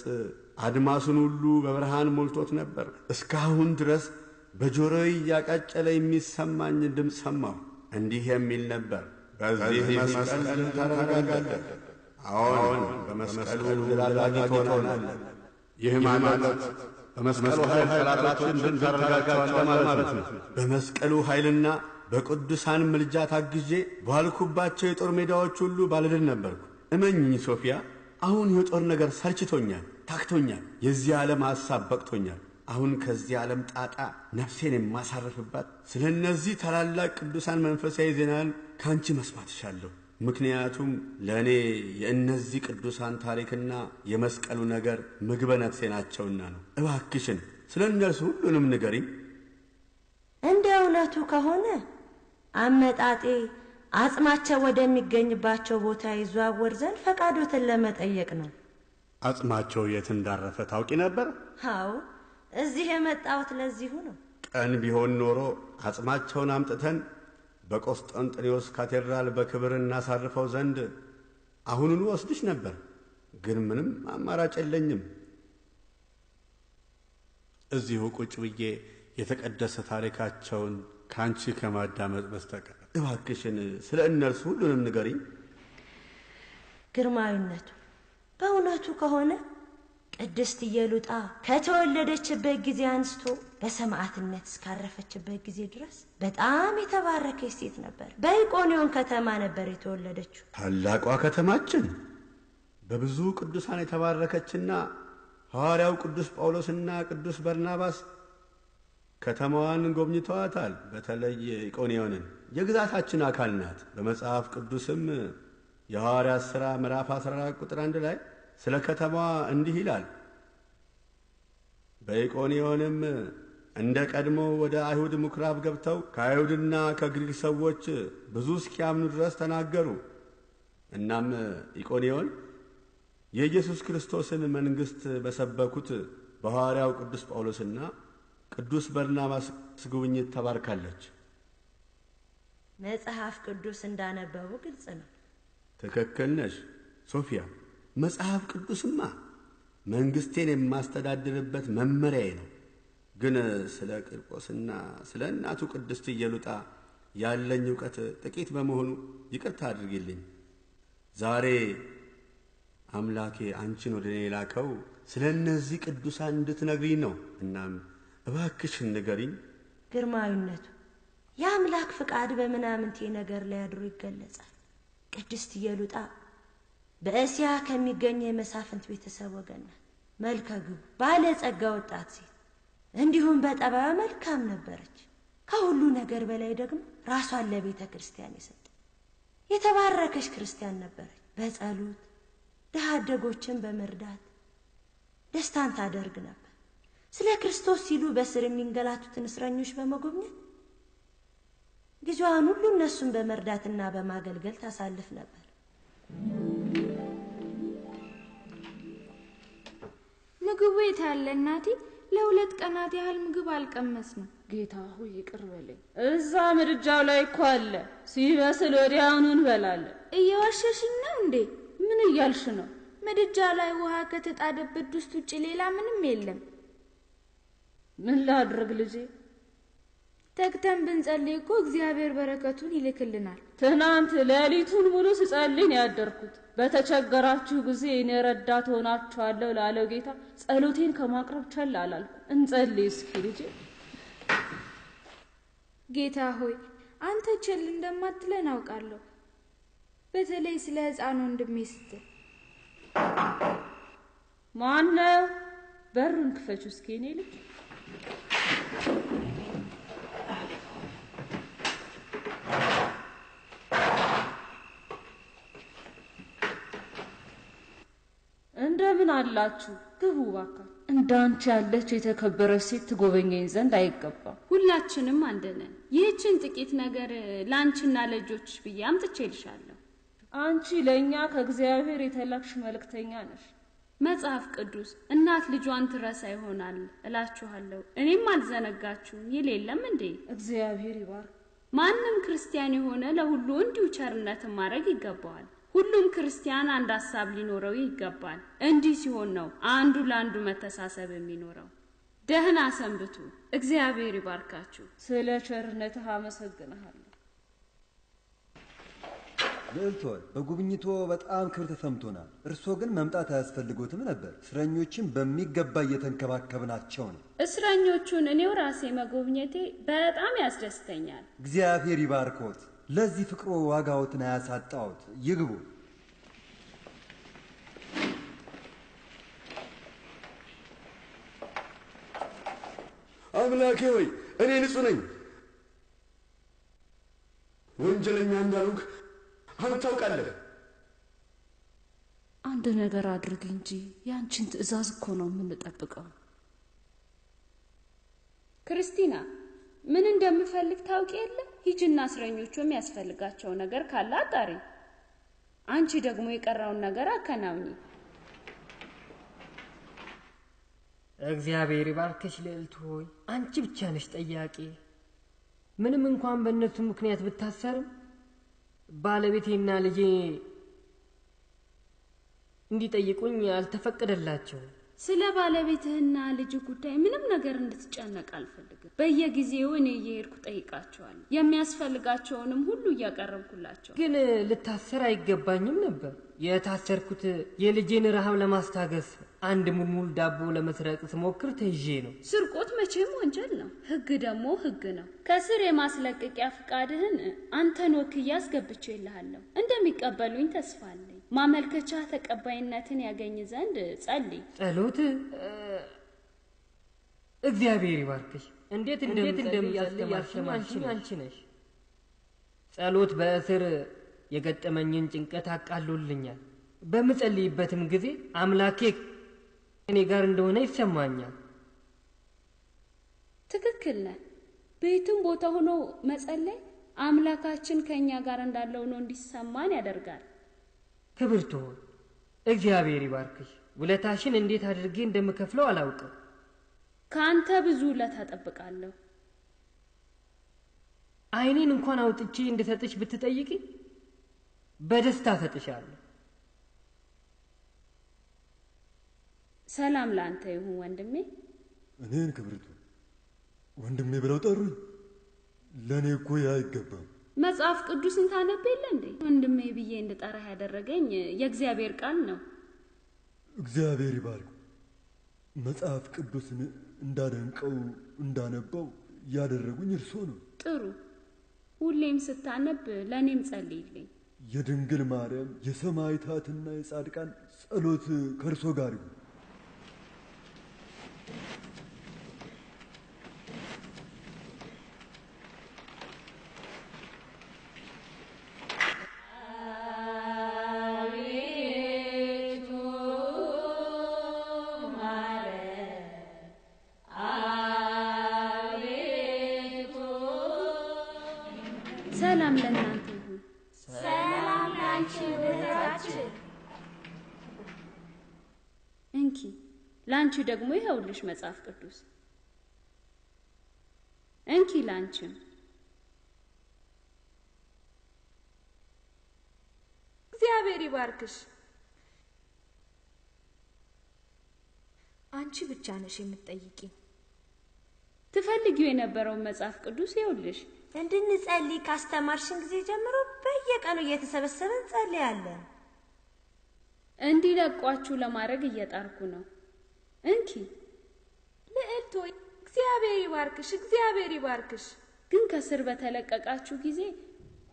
አድማሱን ሁሉ በብርሃን ሞልቶት ነበር። እስካሁን ድረስ በጆሮዬ እያቃጨለ የሚሰማኝ ድምፅ ሰማሁ። እንዲህ የሚል ነበር፣ በዚህ መስቀል ታረጋጋለህ። አዎን፣ በመስቀሉ ድል አድራጊ ትሆናለህ። ይህ ማለት በመስቀሉ ኃይል ጠላቶችን ድል ታደርጋቸዋለህ ማለት ነው። በመስቀሉ ኃይልና በቅዱሳን ምልጃ ታግዤ ባልኩባቸው የጦር ሜዳዎች ሁሉ ባለድል ነበርኩ። እመኝኝ ሶፊያ፣ አሁን የጦር ነገር ሰልችቶኛል፣ ታክቶኛል። የዚህ ዓለም ሐሳብ በቅቶኛል። አሁን ከዚህ ዓለም ጣጣ ነፍሴን የማሳርፍባት ስለ እነዚህ ታላላቅ ቅዱሳን መንፈሳዊ ዜናን ካንቺ መስማት እሻለሁ። ምክንያቱም ለእኔ የእነዚህ ቅዱሳን ታሪክና የመስቀሉ ነገር ምግበ ነፍሴ ናቸውና ነው። እባክሽን ስለ እነርሱ ሁሉንም ንገሪኝ። እንደ እውነቱ ከሆነ አመጣጤ አጽማቸው ወደሚገኝባቸው ቦታ ይዘዋወር ዘንድ ፈቃዶትን ለመጠየቅ ነው። አጽማቸው የት እንዳረፈ ታውቂ ነበር? አዎ፣ እዚህ የመጣሁት ለዚሁ ነው። ቀን ቢሆን ኖሮ አጽማቸውን አምጥተን በቆስጠንጥኔዎስ ካቴድራል በክብር እናሳርፈው ዘንድ አሁኑኑ ወስድሽ ነበር። ግን ምንም አማራጭ የለኝም። እዚሁ ቁጭ ብዬ የተቀደሰ ታሪካቸውን ካንቺ ከማዳመጥ በስተቀር እባክሽን ስለ እነርሱ ሁሉንም ንገሪኝ። ግርማዊነቱ፣ በእውነቱ ከሆነ ቅድስት ኢየሉጣ ከተወለደችበት ጊዜ አንስቶ በሰማዕትነት እስካረፈችበት ጊዜ ድረስ በጣም የተባረከች ሴት ነበር። በኢቆንዮን ከተማ ነበር የተወለደችው። ታላቋ ከተማችን በብዙ ቅዱሳን የተባረከችና ሐዋርያው ቅዱስ ጳውሎስና ቅዱስ በርናባስ ከተማዋን ጎብኝተዋታል። በተለይ ኢቆንዮንን የግዛታችን አካል ናት። በመጽሐፍ ቅዱስም የሐዋርያት ሥራ ምዕራፍ 14 ቁጥር 1 ላይ ስለ ከተማዋ እንዲህ ይላል፣ በኢቆንዮንም እንደ ቀድሞ ወደ አይሁድ ምኵራብ ገብተው ከአይሁድና ከግሪክ ሰዎች ብዙ እስኪያምኑ ድረስ ተናገሩ። እናም ኢቆንዮን የኢየሱስ ክርስቶስን መንግሥት በሰበኩት በሐዋርያው ቅዱስ ጳውሎስና ቅዱስ በርናባስ ጉብኝት ተባርካለች። መጽሐፍ ቅዱስ እንዳነበቡ ግልጽ ነው። ትክክል ነሽ ሶፊያ። መጽሐፍ ቅዱስማ መንግሥቴን የማስተዳድርበት መመሪያዬ ነው። ግን ስለ ቂርቆስና ስለ እናቱ ቅድስት ኢየሉጣ ያለኝ ዕውቀት ጥቂት በመሆኑ ይቅርታ አድርጊልኝ። ዛሬ አምላኬ አንቺን ወደ እኔ ላከው ስለ እነዚህ ቅዱሳን እንድትነግሪኝ ነው። እናም እባክሽን ንገሪኝ። ግርማዊነቱ፣ የአምላክ ፍቃድ በምናምንቴ ነገር ላይ አድሮ ይገለጻል። ቅድስት ኢየሉጣ በእስያ ከሚገኝ የመሳፍንት ቤተሰብ ወገን ናት። መልከ ግቡ፣ ባለጸጋ ወጣት ሴት፣ እንዲሁም በጠባዩ መልካም ነበረች። ከሁሉ ነገር በላይ ደግሞ ራሷን ለቤተ ክርስቲያን የሰጠ የተባረከች ክርስቲያን ነበረች። በጸሎት ድሃ አደጎችን በመርዳት ደስታን ታደርግ ነበር። ስለ ክርስቶስ ሲሉ በስር የሚንገላቱትን እስረኞች በመጎብኘት ጊዜዋን ሁሉ እነሱን በመርዳትና በማገልገል ታሳልፍ ነበር። ምግቡ የት ያለ እናቴ? ለሁለት ቀናት ያህል ምግብ አልቀመስንም። ጌታ ሆይ ይቅር በለኝ። እዛ ምድጃው ላይ እኮ አለ። ሲበስል ወዲያውኑ እንበላለን። እየዋሸሽኝ ነው እንዴ? ምን እያልሽ ነው? ምድጃ ላይ ውሃ ከተጣደበት ድስት ውጭ ሌላ ምንም የለም። ምን ላድርግ ልጄ? ተግተን ብንጸልይ እኮ እግዚአብሔር በረከቱን ይልክልናል። ትናንት ሌሊቱን ሙሉ ስጸልይ ያደርኩት። በተቸገራችሁ ጊዜ እኔ ረዳት ሆናችኋለሁ ላለው ጌታ ጸሎቴን ከማቅረብ ቸል አላልኩ። እንጸልይ እስኪ ልጄ። ጌታ ሆይ አንተ ቸል እንደማትለን አውቃለሁ። በተለይ ስለ ሕፃን ወንድሜ ስትል። ማነው? በሩን ክፈች እስኪ እኔ ልጅ። እንደምን አላችሁ? ግቡ እባክህ። እንዳንቺ ያለች የተከበረች ሴት ትጎበኘኝ ዘንድ አይገባም። ሁላችንም አንድ ነን። ይህችን ጥቂት ነገር ላንቺና ለልጆችሽ ብዬ አምጥቼልሻለሁ። አንቺ ለኛ ከእግዚአብሔር የተላክሽ መልእክተኛ ነሽ። መጽሐፍ ቅዱስ እናት ልጇን ትረሳ ይሆናል እላችኋለሁ፣ እኔም አልዘነጋችሁም ይል የለም እንዴ? እግዚአብሔር ይባርክ። ማንም ክርስቲያን የሆነ ለሁሉ እንዲሁ ቸርነትን ማድረግ ይገባዋል። ሁሉም ክርስቲያን አንድ ሐሳብ ሊኖረው ይገባል። እንዲህ ሲሆን ነው አንዱ ለአንዱ መተሳሰብ የሚኖረው። ደህና ሰንብቱ። እግዚአብሔር ይባርካችሁ። ስለ ቸርነትህ አመሰግንሃለሁ። ልዕልት ሆይ በጉብኝቶ በጣም ክብር ተሰምቶናል። እርሶ ግን መምጣት አያስፈልጎትም ነበር። እስረኞችን በሚገባ እየተንከባከብናቸው ነው። እስረኞቹን እኔው ራሴ መጎብኘቴ በጣም ያስደስተኛል። እግዚአብሔር ይባርኮት። ለዚህ ፍቅሮ ዋጋዎትን አያሳጣዎት። ይግቡ። አምላኬ ሆይ እኔ ንጹህ ነኝ፣ ወንጀለኛ እንዳልሆንክ አንተ ታውቃለህ። አንድ ነገር አድርግ እንጂ ያንቺን ትእዛዝ እኮ ነው የምንጠብቀው። ክርስቲና ምን እንደምፈልግ ታውቂ የለ? ሂጂና እስረኞቹ የሚያስፈልጋቸው ነገር ካለ አጣሪ። አንቺ ደግሞ የቀረውን ነገር አከናውኚ። እግዚአብሔር ይባርክሽ ልዕልት ሆይ፣ አንቺ ብቻ ነሽ ጠያቂ። ምንም እንኳን በእነሱ ምክንያት ብታሰርም ባለቤቴና ልጄ እንዲጠይቁኝ አልተፈቀደላቸውም። ስለ ባለቤትህና ልጅ ጉዳይ ምንም ነገር እንድትጨነቅ አልፈልግም። በየጊዜው እኔ እየሄድኩ ጠይቃቸዋለሁ። የሚያስፈልጋቸውንም ሁሉ እያቀረብኩላቸው። ግን ልታሰር አይገባኝም ነበር። የታሰርኩት የልጄን ረሃብ ለማስታገስ አንድ ሙልሙል ዳቦ ለመስረቅ ስሞክር ተይዤ ነው። ስርቆት መቼም ወንጀል ነው። ህግ ደግሞ ህግ ነው። ከስር የማስለቀቂያ ፍቃድህን አንተን ወክዬ አስገብቼልሃለሁ። እንደሚቀበሉኝ ተስፋ አለኝ። ማመልከቻ ተቀባይነትን ያገኝ ዘንድ ጸልይ። ጸሎት? እግዚአብሔር ይባርክሽ። እንዴት እንደምያስተማርሽኝ አንቺ ነሽ። ጸሎት በእስር የገጠመኝን ጭንቀት አቃሎልኛል። በምጸልይበትም ጊዜ አምላኬ እኔ ጋር እንደሆነ ይሰማኛል። ትክክል ነህ። በየትም ቦታ ሆኖ መጸለይ አምላካችን ከኛ ጋር እንዳለው ነው እንዲሰማን ያደርጋል። ክብርት ሆይ እግዚአብሔር ይባርክሽ። ውለታሽን እንዴት አድርጌ እንደምከፍለው አላውቅም። ካንተ ብዙ ውለታ እጠብቃለሁ። ዓይኔን እንኳን አውጥቼ እንድሰጥሽ ብትጠይቂ በደስታ ሰጥሻለሁ። ሰላም ላንተ ይሁን ወንድሜ። እኔን ክብርቱ ወንድሜ ብለው ጠሩኝ። ለኔ እኮ ያ አይገባም። መጽሐፍ ቅዱስን ታነብ የለ እንዴ? ወንድሜ ብዬ እንድጠራህ ያደረገኝ የእግዚአብሔር ቃል ነው። እግዚአብሔር ይባርክ። መጽሐፍ ቅዱስን እንዳደንቀው እንዳነባው ያደረጉኝ እርሶ ነው። ጥሩ። ሁሌም ስታነብ ለኔም ጸልይልኝ። የድንግል ማርያም የሰማዕታትና የጻድቃን ጸሎት ከእርሶ ጋር ይሁን። ሰላም ለእናንተ ይሁን። ሰላም ላንቺ እህታችን። እንኪ ላንቺ ደግሞ ይኸውልሽ መጽሐፍ ቅዱስ። እንኪ ላንቺም። እግዚአብሔር ይባርክሽ። አንቺ ብቻ ነሽ የምትጠይቂኝ። ትፈልጊው የነበረውን መጽሐፍ ቅዱስ ይኸውልሽ። እንድንጸልይ ካስተማርሽን ጊዜ ጀምሮ በየቀኑ እየተሰበሰብን ጸልያለን። እንዲለቋችሁ ለማድረግ እየጣርኩ ነው። እንኪ ልዕልት ሆይ እግዚአብሔር ይባርክሽ፣ እግዚአብሔር ይባርክሽ። ግን ከስር በተለቀቃችሁ ጊዜ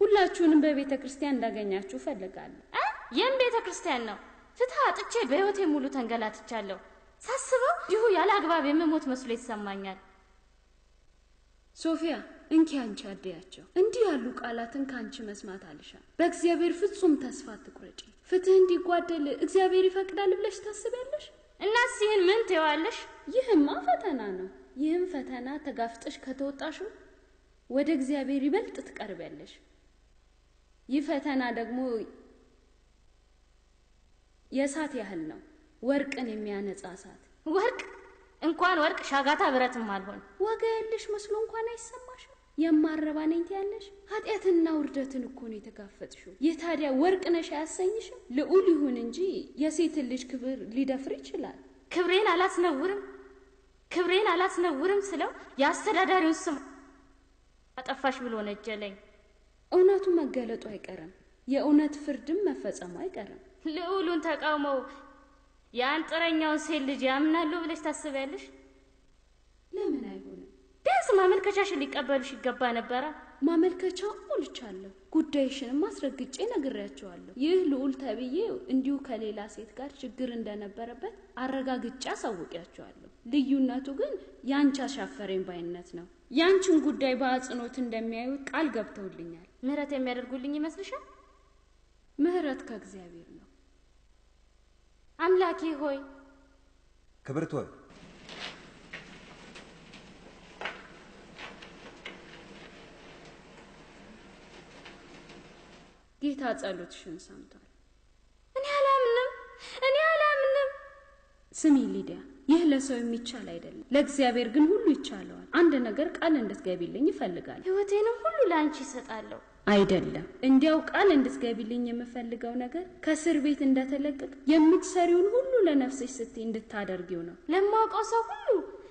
ሁላችሁንም በቤተ ክርስቲያን እንዳገኛችሁ ፈልጋለሁ። ይህም ቤተ ክርስቲያን ነው። ፍትህ አጥቼ በህይወቴ ሙሉ ተንገላትቻለሁ። ሳስበው ይሁ ያለ አግባብ የምሞት መስሎ ይሰማኛል። ሶፊያ እንኪ አንቺ አደያቸው። እንዲህ ያሉ ቃላትን ካንቺ መስማት አልሻም። በእግዚአብሔር ፍጹም ተስፋ አትቁረጪ። ፍትህ እንዲጓደል እግዚአብሔር ይፈቅዳል ብለሽ ታስቢያለሽ? እናስ ይህን ምን ትይዋለሽ? ይህማ ፈተና ነው። ይህም ፈተና ተጋፍጠሽ ከተወጣሽው ወደ እግዚአብሔር ይበልጥ ትቀርቢያለሽ። ይህ ፈተና ደግሞ የእሳት ያህል ነው፣ ወርቅን የሚያነጻ እሳት። ወርቅ እንኳን ወርቅ ሻጋታ ብረትም አልሆን። ዋጋ ያለሽ መስሎ እንኳን አይሰማሽም? የማረባ ነኝ ትያለሽ? ኃጢአትና ውርደትን እኮ ነው የተጋፈጥሽው። ይህ ታዲያ ወርቅ ነሽ አያሰኝሽም? ልዑል ይሁን እንጂ የሴትን ልጅ ክብር ሊደፍር ይችላል። ክብሬን አላስነውርም ስለው የአስተዳዳሪውን ስም አጠፋሽ ብሎ ነጀለኝ። እውነቱ መገለጡ አይቀርም፣ የእውነት ፍርድም መፈጸሙ አይቀርም። ልዑሉን ተቃውመው የአንጥረኛውን ሴት ልጅ ያምናሉ ብለሽ ታስቢያለሽ? ለምን አይሆንም? ቢያንስ ማመልከቻሽን ሊቀበሉሽ ይገባ ነበረ። ማመልከቻው ሞልቻለሁ፣ ጉዳይሽንም አስረግጬ ነግሬያቸዋለሁ። ይህ ልዑል ተብዬው እንዲሁ ከሌላ ሴት ጋር ችግር እንደነበረበት አረጋግጬ አሳውቂያቸዋለሁ። ልዩነቱ ግን ያንቺ አሻፈረኝ ባይነት ነው። ያንቺን ጉዳይ በአጽንኦት እንደሚያዩ ቃል ገብተውልኛል። ምህረት የሚያደርጉልኝ ይመስልሻል? ምህረት ከእግዚአብሔር ነው። አምላኬ ሆይ ክብርት ሆይ ጌታ ጸሎትሽን ሰምቷል። እኔ አላምንም። ስሚ ሊዲያ፣ ይህ ለሰው የሚቻል አይደለም፣ ለእግዚአብሔር ግን ሁሉ ይቻለዋል። አንድ ነገር ቃል እንድትገቢልኝ ይፈልጋል። ሕይወቴንም ሁሉ ለአንቺ ይሰጣለሁ። አይደለም፣ እንዲያው ቃል እንድትገቢልኝ የምፈልገው ነገር ከእስር ቤት እንደተለቀቅ የምትሰሪውን ሁሉ ለነፍስሽ ስትይ እንድታደርጊው ነው። ለማውቀው ሰው ሁሉ፣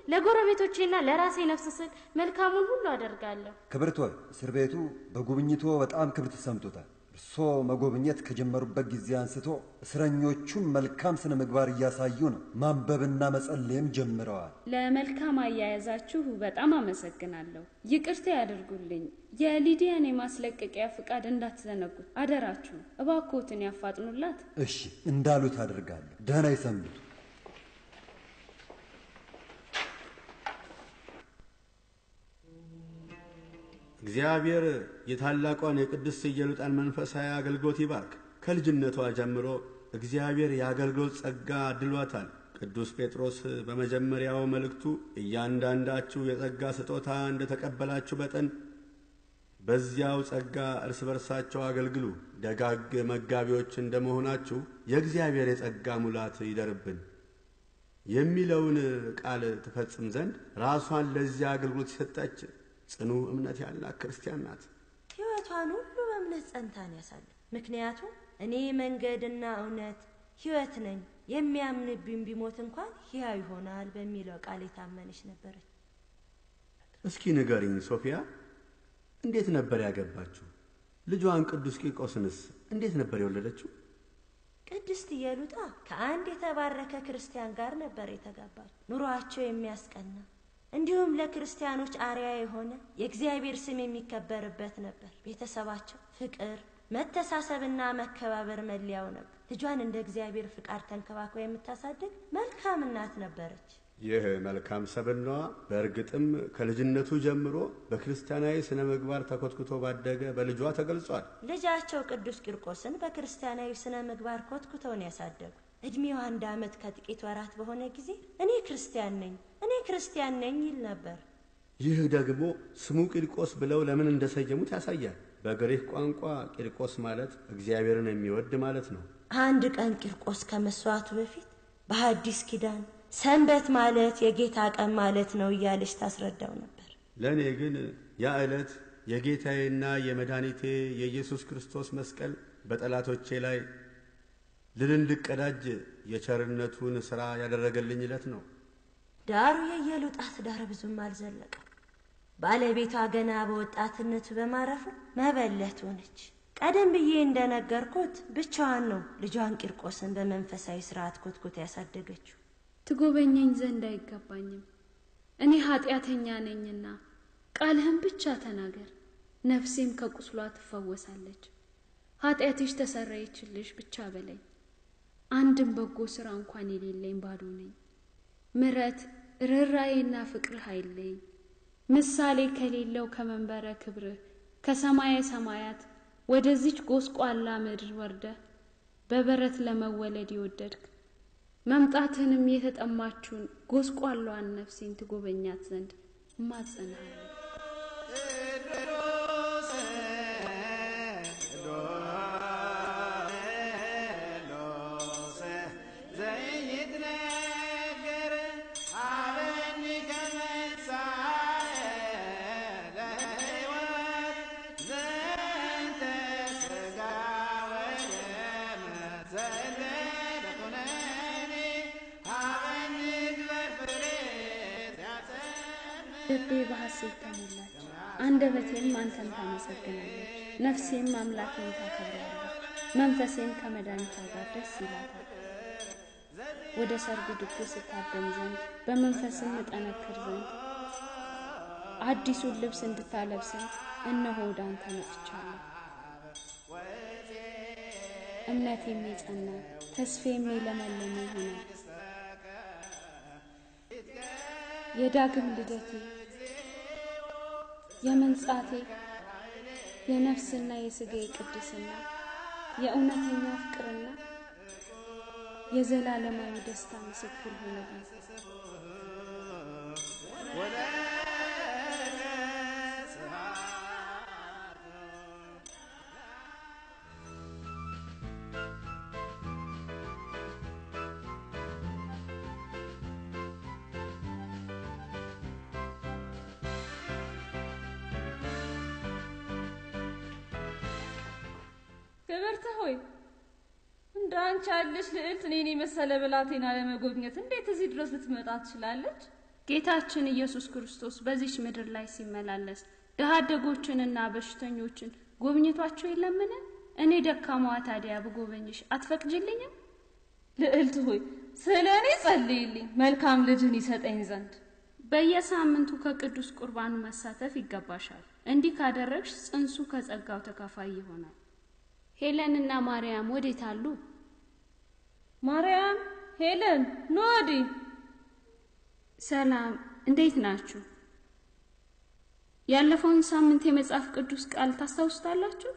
ለጎረቤቶቼና ለራሴ ነፍስ ስል መልካሙን ሁሉ አደርጋለሁ። ክብርት ሆይ እስር ቤቱ በጉብኝቶ በጣም ክብር ተሰምቶታል። እርሶ መጎብኘት ከጀመሩበት ጊዜ አንስቶ እስረኞቹን መልካም ስነ ምግባር እያሳዩ ነው። ማንበብና መጸለይም ጀምረዋል። ለመልካም አያያዛችሁ በጣም አመሰግናለሁ። ይቅርታ ያደርጉልኝ። የሊዲያን የማስለቀቂያ ፍቃድ እንዳትዘነጉት አደራችሁ። እባክዎትን ያፋጥኑላት። እሺ፣ እንዳሉት አደርጋለሁ። ደህና ይሰንብቱ። እግዚአብሔር የታላቋን የቅድስት ኢየሉጣን መንፈሳዊ አገልግሎት ይባርክ። ከልጅነቷ ጀምሮ እግዚአብሔር የአገልግሎት ጸጋ አድሏታል። ቅዱስ ጴጥሮስ በመጀመሪያው መልእክቱ እያንዳንዳችሁ የጸጋ ስጦታ እንደተቀበላችሁ መጠን በዚያው ጸጋ እርስ በርሳቸው አገልግሉ፣ ደጋግ መጋቢዎች እንደመሆናችሁ የእግዚአብሔር የጸጋ ሙላት ይደርብን የሚለውን ቃል ትፈጽም ዘንድ ራሷን ለዚያ አገልግሎት የሰጠች ጽኑ እምነት ያላት ክርስቲያን ናት። ሕይወቷን ሁሉ በእምነት ጸንታን ያሳለ። ምክንያቱም እኔ መንገድና እውነት ሕይወት ነኝ፣ የሚያምንብኝ ቢሞት እንኳን ሕያው ይሆናል በሚለው ቃል የታመነች ነበረች። እስኪ ንገሪኝ ሶፊያ፣ እንዴት ነበር ያገባችው? ልጇን ቅዱስ ቂርቆስንስ እንዴት ነበር የወለደችው? ቅድስት ኢየሉጣ ከአንድ የተባረከ ክርስቲያን ጋር ነበር የተጋባችው። ኑሯቸው የሚያስቀና እንዲሁም ለክርስቲያኖች አርያ የሆነ የእግዚአብሔር ስም የሚከበርበት ነበር። ቤተሰባቸው ፍቅር፣ መተሳሰብና መከባበር መለያው ነበር። ልጇን እንደ እግዚአብሔር ፍቃድ ተንከባክባ የምታሳድግ መልካም እናት ነበረች። ይህ መልካም ሰብናዋ በእርግጥም ከልጅነቱ ጀምሮ በክርስቲያናዊ ስነ ምግባር ተኮትኩቶ ባደገ በልጇ ተገልጿል። ልጃቸው ቅዱስ ቂርቆስን በክርስቲያናዊ ስነ ምግባር ኮትኩተውን ያሳደጉ። እድሜው 1 ዓመት ከጥቂት ወራት በሆነ ጊዜ እኔ ክርስቲያን ነኝ ይል ነበር። ይህ ደግሞ ስሙ ቂርቆስ ብለው ለምን እንደሰየሙት ያሳያል። በግሪክ ቋንቋ ቂርቆስ ማለት እግዚአብሔርን የሚወድ ማለት ነው። አንድ ቀን ቂርቆስ ከመስዋዕቱ በፊት በሐዲስ ኪዳን ሰንበት ማለት የጌታ ቀን ማለት ነው እያለች ታስረዳው ነበር። ለእኔ ግን ያ ዕለት የጌታዬና የመድኃኒቴ የኢየሱስ ክርስቶስ መስቀል በጠላቶቼ ላይ ድል እንድቀዳጅ የቸርነቱን ሥራ ያደረገልኝ ዕለት ነው። ዳሩ የኢየሉጣ ትዳር ብዙም አልዘለቀም። ባለቤቷ ገና በወጣትነቱ በማረፉ መበለት ሆነች። ቀደም ብዬ እንደነገርኩት ብቻዋን ነው ልጇን ቂርቆስን በመንፈሳዊ ሥርዓት ኮትኮት ያሳደገችው። ትጎበኘኝ ዘንድ አይገባኝም፣ እኔ ኃጢአተኛ ነኝና ቃልህን ብቻ ተናገር፣ ነፍሴም ከቁስሏ ትፈወሳለች። ኃጢአትሽ ተሰረየችልሽ ብቻ በለኝ። አንድም በጎ ሥራ እንኳን የሌለኝ ባዶ ነኝ። ምሕረት ርኅራኄና ፍቅርህ አይለኝ። ምሳሌ ከሌለው ከመንበረ ክብርህ ከሰማየ ሰማያት ወደዚች ጎስቋላ ምድር ወርደህ በበረት ለመወለድ የወደድክ መምጣትንም የተጠማችውን ጎስቋላዋን ነፍሴን ትጎበኛት ዘንድ እማጸንሃለሁ። ልቤ በሐሴት ተሞላች፣ አንደበቴም አንተን ታመሰግናለች። ነፍሴም አምላኬን ታከብራለች፣ መንፈሴም ከመድኃኒቷ ጋር ደስ ይላታል። ወደ ሰርጉ ድግስ እታደም ዘንድ በመንፈስም እጠነክር ዘንድ አዲሱን ልብስ እንድታለብሰኝ እነሆ ወደ አንተ መጥቻለሁ። እምነቴም የጸና ተስፋዬም የለመለመ ይሆናል። የዳግም ልደቴ የመንጻቴ የነፍስና የሥጋዬ ቅድስና የእውነተኛ ፍቅርና የዘላለማዊ ደስታ ምስክር ሆነልኝ። ክብርት ሆይ እንዳንቺ ያለሽ ልዕልት እኔን የመሰለ ብላቴና ለመጎብኘት እንዴት እዚህ ድረስ ልትመጣ ትችላለች? ጌታችን ኢየሱስ ክርስቶስ በዚች ምድር ላይ ሲመላለስ ድሃ አደጎችንና በሽተኞችን ጎብኝቷቸው የለምን? እኔ ደካማዋ ታዲያ ብጎበኝሽ አትፈቅጂልኝም? ልዕልት ሆይ ስለኔ ጸልይልኝ መልካም ልጅን ይሰጠኝ ዘንድ። በየሳምንቱ ከቅዱስ ቁርባኑ መሳተፍ ይገባሻል። እንዲህ ካደረግሽ ጽንሱ ከጸጋው ተካፋይ ይሆናል። ሄለንና ማርያም ወዴት አሉ? ማርያም፣ ሄለን ኑ ወዲህ። ሰላም፣ እንዴት ናችሁ? ያለፈውን ሳምንት የመጽሐፍ ቅዱስ ቃል ታስታውሱታላችሁ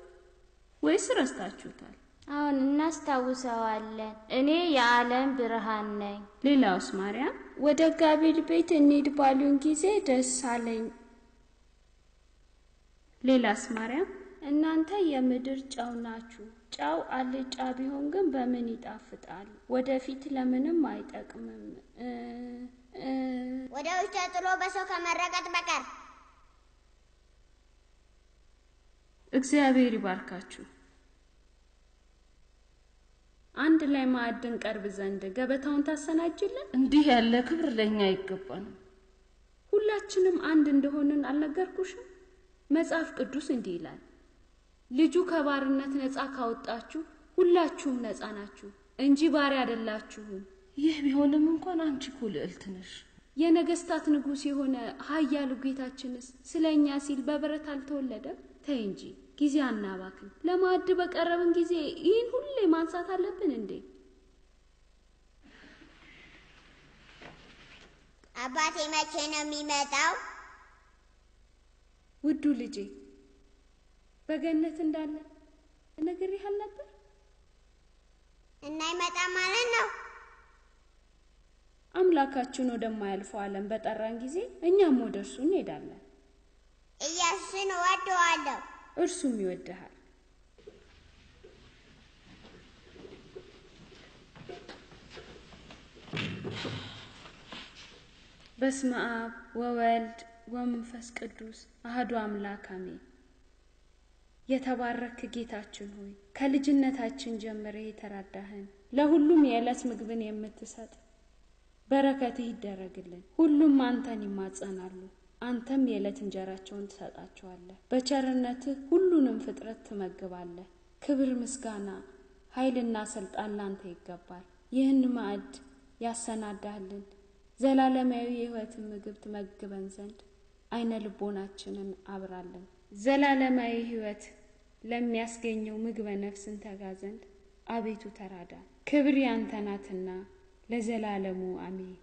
ወይስ ረስታችሁታል? አሁን እናስታውሰዋለን። እኔ የዓለም ብርሃን ነኝ። ሌላውስ? ማርያም፣ ወደ ጋብር ቤት እንሂድ ባሉን ጊዜ ደስ አለኝ። ሌላስ? ማርያም፣ እናንተ የምድር ጨው ናችሁ። ጨው አልጫ ቢሆን ግን በምን ይጣፍጣል? ወደፊት ለምንም አይጠቅምም። ወደ ውጭ ጥሎ በሰው ከመረቀጥ በቀር። እግዚአብሔር ይባርካችሁ። አንድ ላይ ማዕድን ቀርብ ዘንድ ገበታውን ታሰናጅልን። እንዲህ ያለ ክብር ለኛ አይገባንም። ሁላችንም አንድ እንደሆንን አልነገርኩሽም? መጽሐፍ ቅዱስ እንዲህ ይላል፣ ልጁ ከባርነት ነፃ ካወጣችሁ ሁላችሁም ነፃ ናችሁ እንጂ ባሪያ አይደላችሁም። ይህ ቢሆንም እንኳን አንቺ እኮ ልዕልት ነሽ። የነገስታት ንጉሥ የሆነ ኃያሉ ጌታችንስ ስለኛ ሲል በበረት አልተወለደም? ተይ እንጂ ጊዜ አናባክን። ለማዕድ በቀረብን ጊዜ ይህን ሁሌ ማንሳት አለብን እንዴ? አባቴ መቼ ነው የሚመጣው? ውዱ ልጄ በገነት እንዳለ ነግሬህ አልነበር? እና ይመጣ ማለት ነው። አምላካችን ወደማያልፈው ዓለም በጠራን ጊዜ እኛም ወደ እርሱ እንሄዳለን። ኢየሱስን እወደዋለሁ፣ እርሱም ይወድሃል። በስመ አብ ወወልድ ወመንፈስ ቅዱስ አሐዱ አምላክ አሜን። የተባረክ ጌታችን ሆይ ከልጅነታችን ጀምረህ የተራዳህን ለሁሉም የዕለት ምግብን የምትሰጥ በረከትህ ይደረግልን። ሁሉም አንተን ይማጸናሉ፣ አንተም የዕለት እንጀራቸውን ትሰጣቸዋለህ። በቸርነትህ ሁሉንም ፍጥረት ትመግባለህ። ክብር፣ ምስጋና፣ ኃይልና ስልጣን ላንተ ይገባል። ይህን ማዕድ ያሰናዳህልን ዘላለማዊ የሕይወትን ምግብ ትመግበን ዘንድ አይነ ልቦናችንን አብራለን። ዘላለማዊ ሕይወት ለሚያስገኘው ምግበ ነፍስን ተጋ ዘንድ አቤቱ ተራዳ። ክብር ያንተ ናትና ለዘላለሙ አሜን።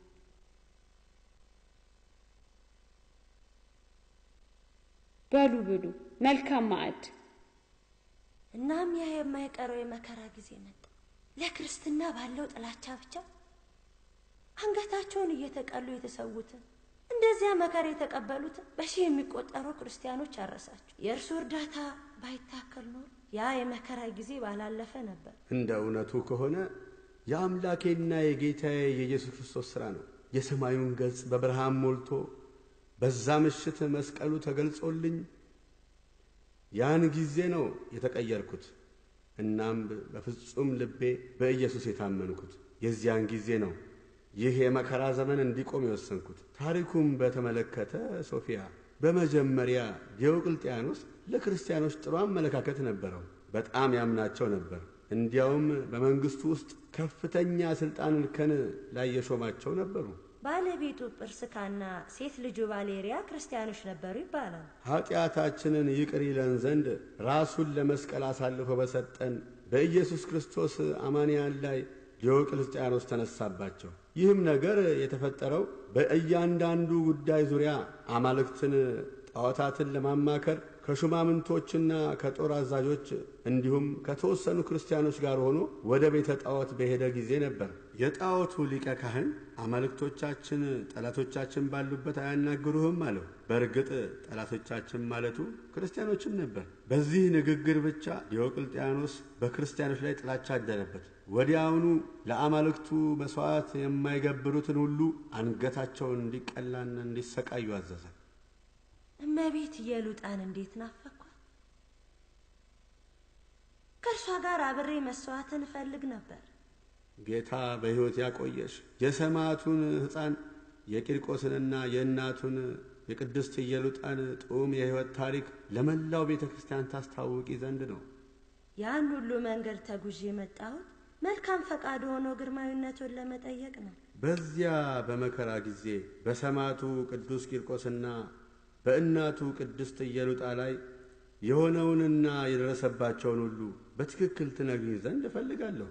በሉ ብሉ፣ መልካም ማዕድ። እናም ያ የማይቀረው የመከራ ጊዜ መጣ። ለክርስትና ባለው ጥላቻ ብቻ አንገታቸውን እየተቀሉ የተሰዉትን እንደዚያ መከራ የተቀበሉትን በሺህ የሚቆጠሩ ክርስቲያኖች አረሳቸው። የእርሱ እርዳታ ባይታከል ኖር ያ የመከራ ጊዜ ባላለፈ ነበር። እንደ እውነቱ ከሆነ የአምላኬና የጌታዬ የኢየሱስ ክርስቶስ ሥራ ነው። የሰማዩን ገጽ በብርሃን ሞልቶ በዛ ምሽት መስቀሉ ተገልጾልኝ ያን ጊዜ ነው የተቀየርኩት። እናም በፍጹም ልቤ በኢየሱስ የታመንኩት የዚያን ጊዜ ነው ይህ የመከራ ዘመን እንዲቆም የወሰንኩት። ታሪኩም በተመለከተ ሶፊያ፣ በመጀመሪያ ዲዮቅልጥያኖስ ለክርስቲያኖች ጥሩ አመለካከት ነበረው። በጣም ያምናቸው ነበር። እንዲያውም በመንግስቱ ውስጥ ከፍተኛ ስልጣን እርከን ላይ የሾማቸው ነበሩ። ባለቤቱ ጵርስካና ሴት ልጁ ባሌሪያ ክርስቲያኖች ነበሩ ይባላል። ኃጢአታችንን ይቅር ይለን ዘንድ ራሱን ለመስቀል አሳልፎ በሰጠን በኢየሱስ ክርስቶስ አማንያን ላይ ዲዮቅልጥያኖስ ተነሳባቸው። ይህም ነገር የተፈጠረው በእያንዳንዱ ጉዳይ ዙሪያ አማልክትን ጣዖታትን ለማማከር ከሹማምንቶችና ከጦር አዛዦች እንዲሁም ከተወሰኑ ክርስቲያኖች ጋር ሆኖ ወደ ቤተ ጣዖት በሄደ ጊዜ ነበር። የጣዖቱ ሊቀ ካህን አማልክቶቻችን ጠላቶቻችን ባሉበት አያናግሩህም አለው። በእርግጥ ጠላቶቻችን ማለቱ ክርስቲያኖችን ነበር። በዚህ ንግግር ብቻ ዲዮቅልጥያኖስ በክርስቲያኖች ላይ ጥላቻ አደረበት። ወዲያውኑ ለአማልክቱ መስዋዕት የማይገብሩትን ሁሉ አንገታቸውን እንዲቀላና እንዲሰቃዩ አዘዘ። እመቤት ኢየሉጣን እንዴት ናፈኳት! ከእርሷ ጋር አብሬ መስዋዕትን እፈልግ ነበር። ጌታ በሕይወት ያቆየሽ የሰማዕቱን ሕፃን የቂርቆስንና የእናቱን የቅድስት ኢየሉጣን ጡም የሕይወት ታሪክ ለመላው ቤተ ክርስቲያን ታስታውቂ ዘንድ ነው። ያን ሁሉ መንገድ ተጉዤ የመጣሁት መልካም ፈቃድ ሆኖ ግርማዊነቱን ለመጠየቅ ነው። በዚያ በመከራ ጊዜ በሰማዕቱ ቅዱስ ቂርቆስና በእናቱ ቅድስት ኢየሉጣ ላይ የሆነውንና የደረሰባቸውን ሁሉ በትክክል ትነግሪኝ ዘንድ እፈልጋለሁ።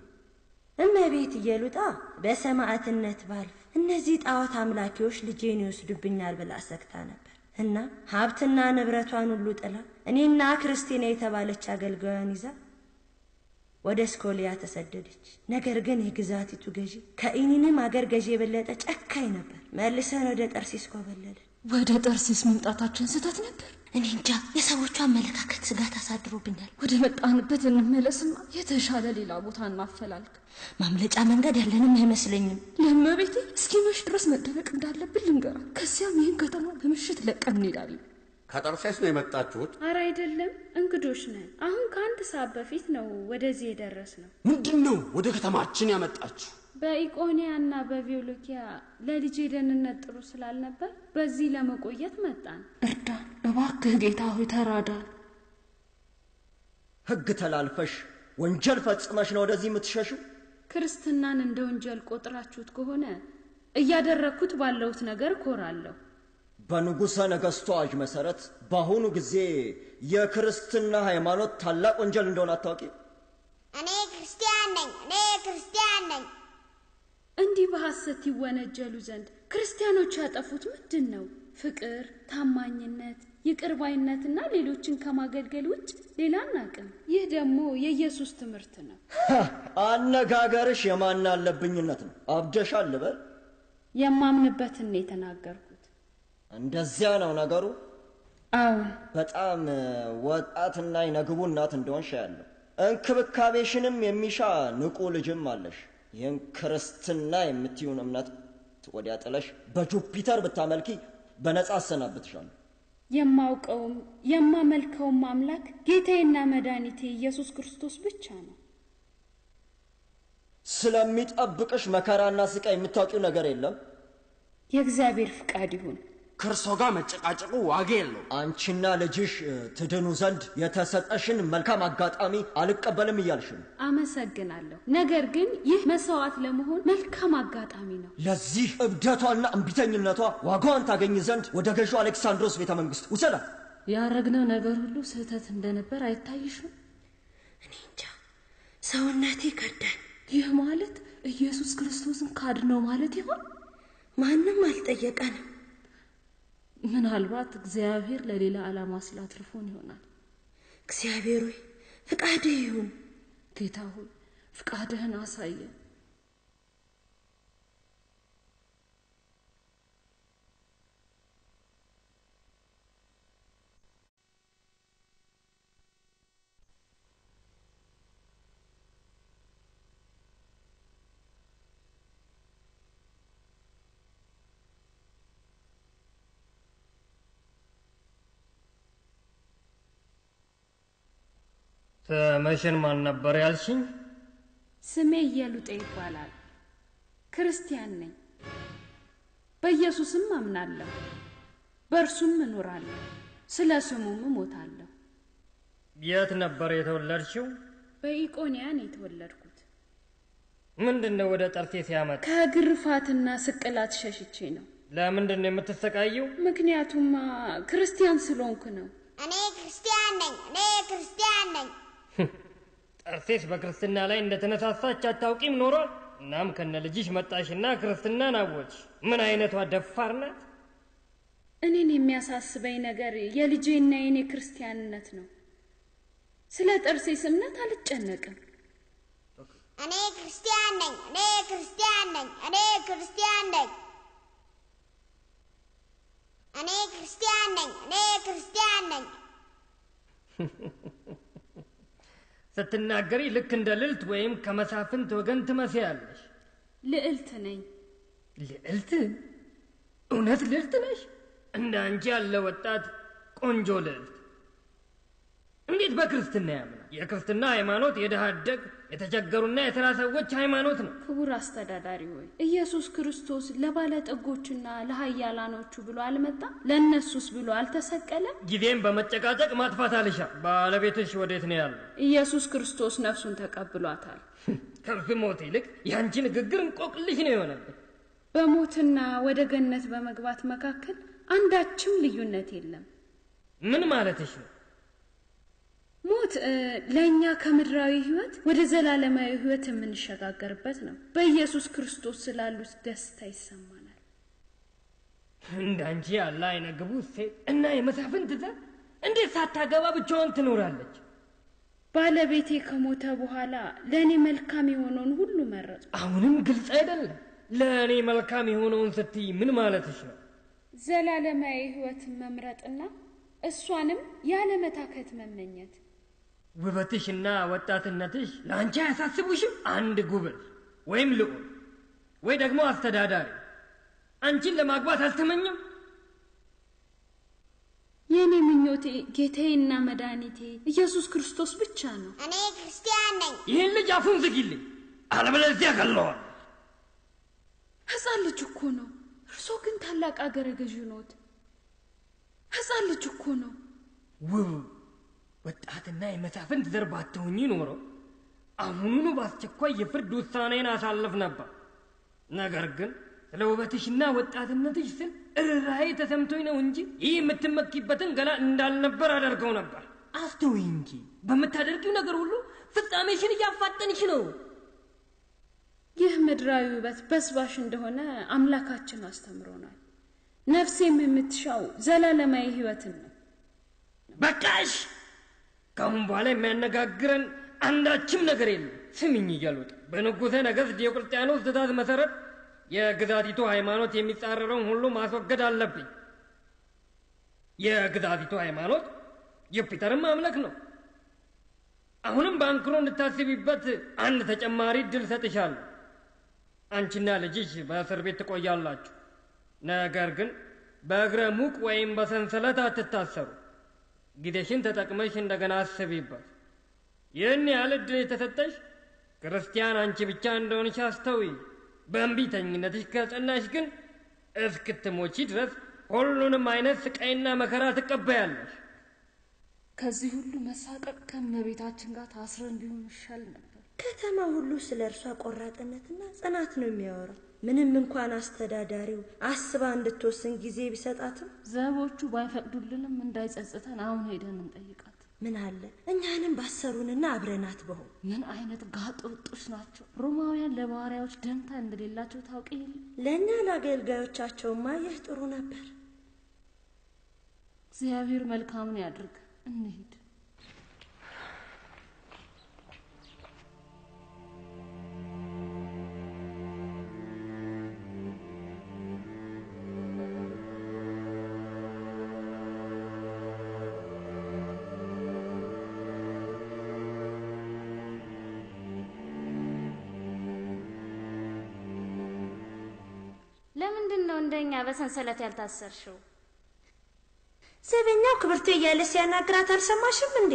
እመቤት ኢየሉጣ በሰማዕትነት ባልፍ እነዚህ ጣዖት አምላኪዎች ልጄን ይወስዱብኛል ብላ ሰግታ ነበር እና ሀብትና ንብረቷን ሁሉ ጥላ እኔና ክርስቲና የተባለች አገልጋዩን ይዛ ወደ ስኮሊያ ተሰደደች። ነገር ግን የግዛቲቱ ገዢ ከኢኒንም አገር ገዢ የበለጠ ጨካኝ ነበር። መልሰን ወደ ጠርሲስ ኮበለልን። ወደ ጠርሲስ መምጣታችን ስህተት ነበር። እኔ እንጃ፣ የሰዎቹ አመለካከት ስጋት አሳድሮብኛል። ወደ መጣንበት እንመለስና የተሻለ ሌላ ቦታ እናፈላልግ። ማምለጫ መንገድ ያለንም አይመስለኝም። ለእመቤቴ እስኪመሽ ድረስ መደበቅ እንዳለብን ልንገራት። ከዚያም ይህን ከተማ በምሽት ለቀን እንሄዳለን። ከጠርሴስ ነው የመጣችሁት? አረ አይደለም፣ እንግዶች ነን። አሁን ከአንድ ሰዓት በፊት ነው ወደዚህ የደረስነው። ምንድን ነው ወደ ከተማችን ያመጣችሁ? በኢቆኒያና በቪዮሎኪያ ለልጄ ደህንነት ጥሩ ስላልነበር በዚህ ለመቆየት መጣን። እርዳን እባክህ ጌታ ሆይ ተራዳን። ሕግ ተላልፈሽ ወንጀል ፈጽመሽ ነው ወደዚህ የምትሸሹ? ክርስትናን እንደ ወንጀል ቆጥራችሁት ከሆነ እያደረግኩት ባለሁት ነገር ኮራለሁ። በንጉሠ ነገሥቱ አዋጅ መሰረት በአሁኑ ጊዜ የክርስትና ሃይማኖት ታላቅ ወንጀል እንደሆነ አታውቂ? እኔ ክርስቲያን ነኝ። እንዲህ በሐሰት ይወነጀሉ ዘንድ ክርስቲያኖች ያጠፉት ምንድን ነው? ፍቅር፣ ታማኝነት፣ ይቅርባይነትና ሌሎችን ከማገልገል ውጭ ሌላ አናውቅም። ይህ ደግሞ የኢየሱስ ትምህርት ነው። አነጋገርሽ የማን አለብኝነት ነው። አብደሻል ልበል? የማምንበትን ነው የተናገርኩት። እንደዚያ ነው ነገሩ? አዎ። በጣም ወጣትና የነግቡ እናት እንደሆንሽ ያለው እንክብካቤሽንም የሚሻ ንቁ ልጅም አለሽ። ይህን ክርስትና የምትዩን እምነት ወዲያ ጥለሽ በጁፒተር ብታመልኪ በነጻ አሰናብትሻለሁ። የማውቀውም የማመልከውም አምላክ ጌታዬና መድኃኒቴ ኢየሱስ ክርስቶስ ብቻ ነው። ስለሚጠብቅሽ መከራና ስቃይ የምታውቂው ነገር የለም? የእግዚአብሔር ፍቃድ ይሁን። ከእርሶ ጋር መጨቃጨቁ ዋጋ የለው። አንቺና ልጅሽ ትድኑ ዘንድ የተሰጠሽን መልካም አጋጣሚ አልቀበልም እያልሽ ነው። አመሰግናለሁ። ነገር ግን ይህ መስዋዕት ለመሆን መልካም አጋጣሚ ነው። ለዚህ እብደቷና እምቢተኝነቷ ዋጋዋን ታገኝ ዘንድ ወደ ገዢው አሌክሳንድሮስ ቤተ መንግስት ውሰዳት። ያረግነው ነገር ሁሉ ስህተት እንደነበር አይታይሽም? እኔ እንጃ፣ ሰውነቴ ከዳኝ። ይህ ማለት ኢየሱስ ክርስቶስን ካድነው ማለት ይሆን? ማንም አልጠየቀንም። ምናልባት እግዚአብሔር ለሌላ ዓላማ ስላትርፎን ይሆናል። እግዚአብሔር ሆይ ፍቃድህ ይሁን። ጌታ ሆይ ፍቃድህን አሳየን። ስምሽን ማን ነበር ያልሽኝ? ስሜ ኢየሉጤ ይባላል። ክርስቲያን ነኝ። በኢየሱስም አምናለሁ፣ በእርሱም እኖራለሁ፣ ስለ ስሙም እሞታለሁ። የት ነበር የተወለድሽው? በኢቆንያ ነው የተወለድኩት። ምንድነው ወደ ጠርሴስ ያመጣ? ከግርፋትና ስቅላት ሸሽቼ ነው። ለምንድን ነው የምትሰቃየው? ምክንያቱም ክርስቲያን ስለሆንኩ ነው። እኔ ክርስቲያን ነኝ። ጠርሴስ በክርስትና ላይ እንደተነሳሳች አታውቂም ኖሯል። እናም ከነ ልጅሽ መጣሽና ክርስትናን አወቅሽ። ምን አይነቷ ደፋር ናት! እኔን የሚያሳስበኝ ነገር የልጄና የኔ ክርስቲያንነት ነው። ስለ ጠርሴስ እምነት አልጨነቅም። እኔ ክርስቲያን ነኝ። ስትናገሪ ልክ እንደ ልዕልት ወይም ከመሳፍንት ወገን ትመስያለሽ። ልዕልት ነኝ። ልዕልት? እውነት ልዕልት ነሽ? እንደ አንቺ ያለ ወጣት ቆንጆ ልዕልት እንዴት በክርስትና ያምናል? የክርስትና ሃይማኖት የድሃ አደግ የተቸገሩና የተራ ሰዎች ሃይማኖት ነው። ክቡር አስተዳዳሪ ሆይ፣ ኢየሱስ ክርስቶስ ለባለጠጎችና ለኃያላኖቹ ብሎ አልመጣም? ለእነሱስ ብሎ አልተሰቀለም? ጊዜም በመጨቃጨቅ ማጥፋት አልሻ። ባለቤትሽ ወዴት ነው ያለው? ኢየሱስ ክርስቶስ ነፍሱን ተቀብሏታል። ከእርሱ ሞት ይልቅ የአንቺ ንግግር እንቆቅልሽ ነው የሆነብን። በሞትና ወደ ገነት በመግባት መካከል አንዳችም ልዩነት የለም። ምን ማለትሽ ነው? ሞት ለእኛ ከምድራዊ ህይወት ወደ ዘላለማዊ ህይወት የምንሸጋገርበት ነው። በኢየሱስ ክርስቶስ ስላሉት ደስታ ይሰማናል። እንዳንቺ ያለ አይነግቡ ሴት እና የመሳፍንት ዘር እንዴት ሳታገባ ብቻዋን ትኖራለች? ባለቤቴ ከሞተ በኋላ ለእኔ መልካም የሆነውን ሁሉ መረጡ። አሁንም ግልጽ አይደለም። ለእኔ መልካም የሆነውን ስትይ ምን ማለትሽ ነው? ዘላለማዊ ህይወትን መምረጥና እሷንም ያለመታከት መመኘት። ውበትሽና ወጣትነትሽ ለአንቺ አያሳስቡሽም? አንድ ጉብል ወይም ልዑል ወይ ደግሞ አስተዳዳሪ አንቺን ለማግባት አልተመኘም? የኔ ምኞቴ ጌታዬና መድኃኒቴ ኢየሱስ ክርስቶስ ብቻ ነው። እኔ ክርስቲያን ነኝ። ይህን ልጅ አፉን ዝጊልኝ፣ አለበለዚያ ገለዋል። ሕፃን ልጅ እኮ ነው። እርሶ ግን ታላቅ አገረ ገዥ ኖት። ሕፃን ልጅ እኮ ነው። ውብ ወጣትና የመሳፍንት ዘር ባትሆኚ ኖሮ አሁኑኑ በአስቸኳይ የፍርድ ውሳኔን አሳልፍ ነበር። ነገር ግን ስለ ውበትሽና ወጣትነትሽ ስል ርኅራኄ ተሰምቶኝ ነው እንጂ ይህ የምትመኪበትን ገላ እንዳልነበር አደርገው ነበር። አስተውይ እንጂ በምታደርጊው ነገር ሁሉ ፍጻሜሽን እያፋጠንሽ ነው። ይህ ምድራዊ ውበት በስባሽ እንደሆነ አምላካችን አስተምሮናል። ነፍሴም የምትሻው ዘላለማዊ ሕይወትን ነው። በቃሽ! ከአሁን በኋላ የሚያነጋግረን አንዳችም ነገር የለም። ስሚኝ እያሉት በንጉሠ ነገሥት ዲዮቅልጥያኖስ ትእዛዝ መሠረት የግዛቲቱ ሃይማኖት የሚጻረረውን ሁሉ ማስወገድ አለብኝ። የግዛቲቱ ሃይማኖት ዩፒተርን ማምለክ ነው። አሁንም በአንክሮ እንድታስቢበት አንድ ተጨማሪ እድል ሰጥሻለሁ። አንቺና ልጅሽ በእስር ቤት ትቆያላችሁ። ነገር ግን በእግረ ሙቅ ወይም በሰንሰለት አትታሰሩ። ጊዜሽን ተጠቅመሽ እንደገና አስቢበት። ይህን ያህል እድል የተሰጠሽ ክርስቲያን አንቺ ብቻ እንደሆንሽ አስተውይ። በእንቢተኝነትሽ ከጸናሽ ግን እስክትሞቺ ድረስ ሁሉንም አይነት ስቃይና መከራ ትቀበያለሽ። ከዚህ ሁሉ መሳቀቅ ከእመቤታችን ጋር ታስረን ቢሆን ይሻል ነበር። ከተማ ሁሉ ስለ እርሷ ቆራጥነትና ጽናት ነው የሚያወራው። ምንም እንኳን አስተዳዳሪው አስባ እንድትወስን ጊዜ ቢሰጣትም ዘቦቹ ባይፈቅዱልንም እንዳይጸጽተን አሁን ሄደን እንጠይቃት። ምን አለ እኛንም ባሰሩንና አብረናት በሆን። ምን አይነት ጋጥ ወጦች ናቸው! ሮማውያን ለባሪያዎች ደንታ እንደሌላቸው ታውቂ የለ? ለእኛ ለአገልጋዮቻቸውማ ይህ ጥሩ ነበር። እግዚአብሔር መልካምን ያድርግ። እንሂድ። ለምንድን ነው እንደኛ በሰንሰለት ያልታሰርሽው? ዘበኛው ክብርት እያለ ሲያናግራት አልሰማሽም እንዴ?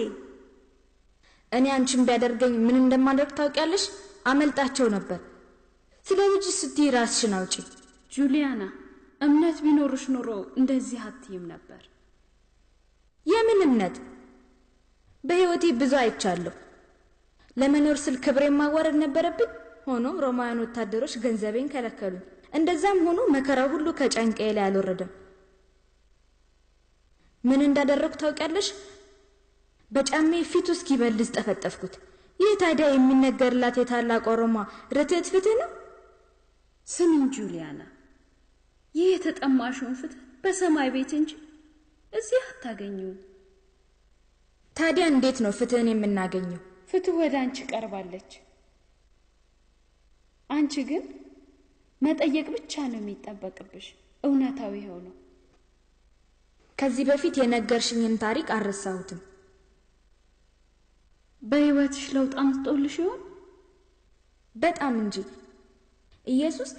እኔ አንቺን ቢያደርገኝ ምን እንደማደርግ ታውቂያለሽ? አመልጣቸው ነበር። ስለ ልጅ ስትይ ራስሽን አውጪ። ጁሊያና፣ እምነት ቢኖርሽ ኖሮ እንደዚህ አትይም ነበር። የምን እምነት? በህይወቴ ብዙ አይቻለሁ። ለመኖር ስል ክብሬን ማዋረድ ነበረብኝ። ሆኖም ሮማውያን ወታደሮች ገንዘቤን ከለከሉኝ። እንደዛም ሆኖ መከራው ሁሉ ከጫንቃዬ ላይ አልወረደም። ምን እንዳደረኩ ታውቂያለሽ? በጫሜ ፊቱ እስኪበልዝ ጠፈጠፍኩት። ይህ ታዲያ የሚነገርላት የታላቅ ሮማ ርትዕት ፍትህ ነው? ስሚኝ ጁሊያና፣ ይህ የተጠማሽውን ፍትህ በሰማይ ቤት እንጂ እዚህ አታገኙም። ታዲያ እንዴት ነው ፍትህን የምናገኘው? ፍትህ ወደ አንቺ ቀርባለች። አንቺ ግን መጠየቅ ብቻ ነው የሚጠበቅብሽ። እውነታው ይኸው ነው። ከዚህ በፊት የነገርሽኝን ታሪክ አልረሳሁትም። በህይወትሽ ለውጥ አምጥቶልሽ ይሆን? በጣም እንጂ። ኢየሱስ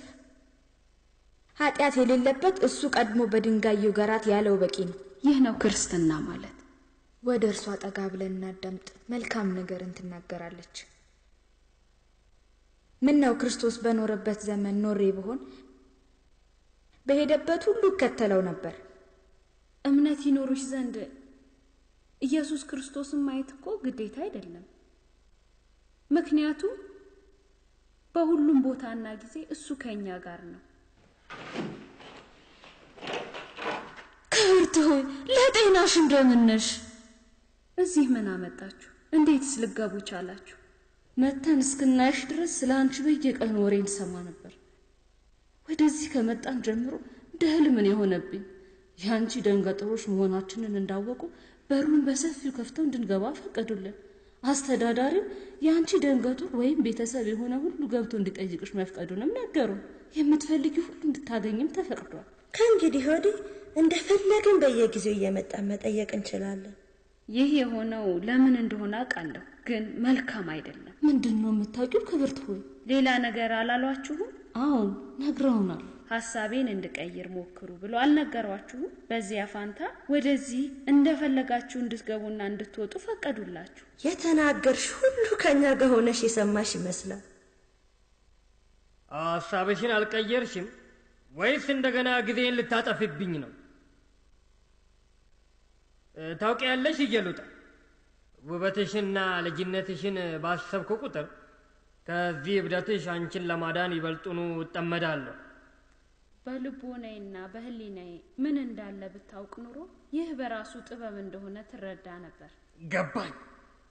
ኃጢአት የሌለበት እሱ ቀድሞ በድንጋይ ይውገራት ያለው በቂ ነው። ይህ ነው ክርስትና ማለት። ወደ እርሷ ጠጋ ብለን እናዳምጥ። መልካም ነገርን ትናገራለች። ምን ነው ክርስቶስ በኖረበት ዘመን ኖሬ ብሆን በሄደበት ሁሉ እከተለው ነበር። እምነት ይኖርሽ ዘንድ ኢየሱስ ክርስቶስን ማየት እኮ ግዴታ አይደለም። ምክንያቱም በሁሉም ቦታና ጊዜ እሱ ከኛ ጋር ነው። ክብርት ሆይ ለጤናሽ እንደምን ነሽ? እዚህ ምን አመጣችሁ? እንዴትስ ልገቡ ቻላችሁ? መተን እስክናይሽ ድረስ ስለ አንቺ በየቀኑ ወሬ እንሰማ ነበር። ወደዚህ ከመጣን ጀምሮ እንደ ህልም ነው የሆነብኝ። የአንቺ ደንገጥሮች መሆናችንን እንዳወቁ በሩን በሰፊው ከፍተው እንድንገባ ፈቀዱልን። አስተዳዳሪው የአንቺ ደንገጡር ወይም ቤተሰብ የሆነ ሁሉ ገብቶ እንዲጠይቅሽ መፍቀዱንም ነገሩን። የምትፈልጊው ሁሉ እንድታገኝም ተፈቅዷል። ከእንግዲህ ወዲህ እንደፈለግን በየጊዜው እየመጣን መጠየቅ እንችላለን። ይህ የሆነው ለምን እንደሆነ አውቃለሁ፣ ግን መልካም አይደለም። ምንድነው የምታውቂው ክብርት ሆይ? ሌላ ነገር አላሏችሁም? አዎን ነግረውናል። ሐሳቤን እንድቀይር ሞክሩ ብሎ አልነገሯችሁም? በዚያ ፋንታ ወደዚህ እንደፈለጋችሁ እንድትገቡና እንድትወጡ ፈቀዱላችሁ። የተናገርሽ ሁሉ ከኛ ጋር ሆነሽ የሰማሽ ይመስላል። ሐሳብሽን አልቀየርሽም ወይስ እንደገና ጊዜን ልታጠፊብኝ ነው? ታውቂያለሽ እየሉጣ፣ ውበትሽና ልጅነትሽን ባሰብኩ ቁጥር ከዚህ እብደትሽ አንቺን ለማዳን ይበልጡኑ እጠመዳለሁ። በልቦናዬና በህሊናዬ ምን እንዳለ ብታውቅ ኑሮ ይህ በራሱ ጥበብ እንደሆነ ትረዳ ነበር።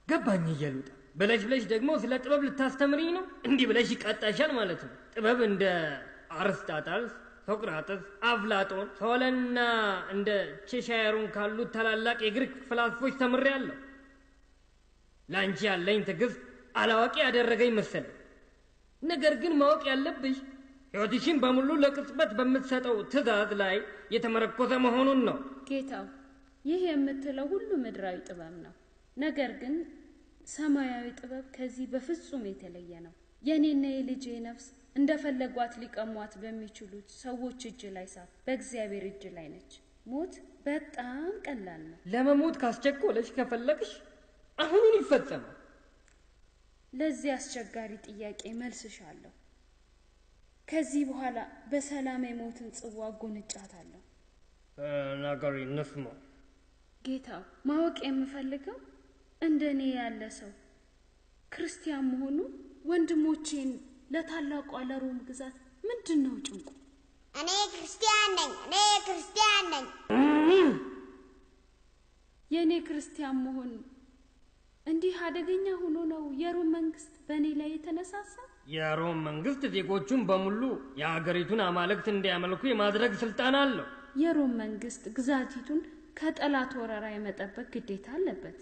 ገባኝ እየሉጣ። ብለሽ ደግሞ ስለ ጥበብ ልታስተምሪኝ ነው? እንዲህ ብለሽ ይቀጣሻል ማለት ነው። ጥበብ እንደ አርስጣጣልስ፣ ሶቅራጥስ፣ አፍላጦን፣ ሶለና እንደ ቼሻየሩን ካሉት ታላላቅ የግሪክ ፍላስፎች ተምሬያለሁ። ላንቺ ያለኝ ትዕግስት አላዋቂ ያደረገኝ መሰለኝ። ነገር ግን ማወቅ ያለብሽ ሕይወትሽን በሙሉ ለቅጽበት በምትሰጠው ትእዛዝ ላይ የተመረኮዘ መሆኑን ነው። ጌታው፣ ይህ የምትለው ሁሉ ምድራዊ ጥበብ ነው። ነገር ግን ሰማያዊ ጥበብ ከዚህ በፍጹም የተለየ ነው። የኔና የልጄ ነፍስ እንደፈለጓት ሊቀሟት በሚችሉት ሰዎች እጅ ላይ ሳት በእግዚአብሔር እጅ ላይ ነች። ሞት በጣም ቀላል ነው። ለመሞት ካስቸኮለሽ ከፈለግሽ አሁኑን ይፈጸማል። ለዚህ አስቸጋሪ ጥያቄ መልስሻለሁ። ከዚህ በኋላ በሰላም የሞትን ጽዋ ጎንጫታለሁ። ነገሪ ንስማ። ጌታው፣ ማወቅ የምፈልገው እንደኔ ያለ ሰው ክርስቲያን መሆኑ ወንድሞቼን ለታላቁ ለሮም ግዛት ምንድነው ጭንቁ? እኔ ክርስቲያን ነኝ። የኔ ክርስቲያን መሆን እንዲህ አደገኛ ሆኖ ነው የሮም መንግስት በእኔ ላይ የተነሳሳ? የሮም መንግስት ዜጎቹን በሙሉ የሀገሪቱን አማልክት እንዲያመልኩ የማድረግ ስልጣን አለው። የሮም መንግስት ግዛቲቱን ከጠላት ወረራ የመጠበቅ ግዴታ አለበት።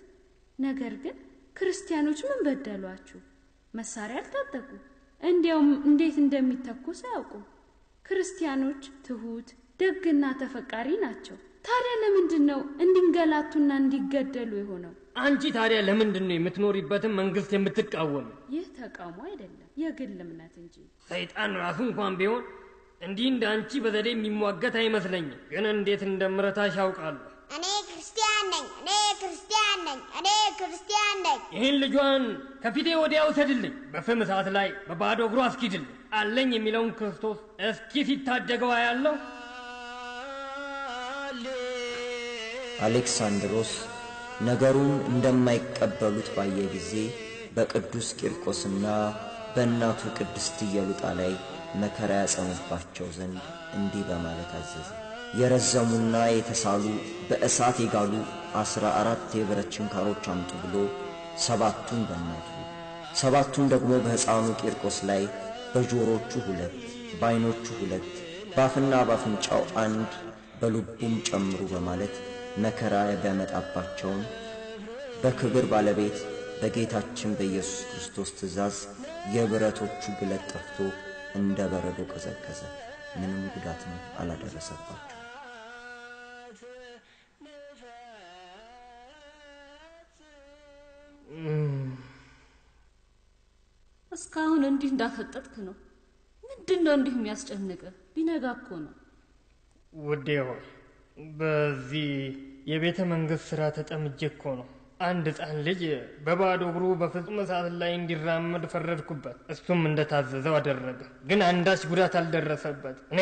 ነገር ግን ክርስቲያኖች ምን በደሏችሁ? መሳሪያ አልታጠቁ፣ እንዲያውም እንዴት እንደሚተኩስ አያውቁም። ክርስቲያኖች ትሁት፣ ደግና ተፈቃሪ ናቸው። ታዲያ ለምንድን ነው እንዲንገላቱና እንዲገደሉ የሆነው? አንቺ ታዲያ ለምንድን ነው የምትኖሪበትን መንግስት የምትቃወም? ይህ ተቃውሞ አይደለም፣ የግል እምነት እንጂ። ሰይጣን ራሱ እንኳን ቢሆን እንዲህ እንደ አንቺ በዘዴ የሚሟገት አይመስለኝም። ግን እንዴት እንደምረታሽ ያውቃለሁ። እኔ ክርስቲያን ነኝ። ነኝ። እኔ ክርስቲያን ነኝ። ይህን ልጇን ከፊቴ ወዲያ ውሰድልኝ። በፍም እሳት ላይ በባዶ እግሩ አስኪድልኝ። አለኝ የሚለውን ክርስቶስ እስኪ ሲታደገው ያለው። አሌክሳንድሮስ ነገሩን እንደማይቀበሉት ባየ ጊዜ በቅዱስ ቂርቆስና በእናቱ ቅድስት ኢየሉጣ ላይ መከራ ያጸኑባቸው ዘንድ እንዲህ በማለት አዘዘ። የረዘሙና የተሳሉ በእሳት የጋሉ 14 የብረት ችንካሮች አምጡ ብሎ 7ቱን በእናቱ 7ቱን ደግሞ በሕፃኑ ቂርቆስ ላይ በጆሮቹ 2 በዓይኖቹ 2 በአፍና በአፍንጫው 1 በልቡም ጨምሩ በማለት መከራ ቢያመጣባቸውም በክብር ባለቤት በጌታችን በኢየሱስ ክርስቶስ ትእዛዝ የብረቶቹ ግለት ጠፍቶ እንደ በረዶ ቀዘቀዘ። ምንም ጉዳትም አላደረሰባቸው። እስካሁን እንዲህ እንዳፈጠጥክ ነው? ምንድነው እንዲህ የሚያስጨንቅ? ቢነጋ እኮ ነው። ውዴ ሆይ በዚህ የቤተ መንግስት ስራ ተጠምጄ እኮ ነው። አንድ ሕፃን ልጅ በባዶ እግሩ በፍጹም እሳት ላይ እንዲራመድ ፈረድኩበት። እሱም እንደታዘዘው አደረገ። ግን አንዳች ጉዳት አልደረሰበት። እኔ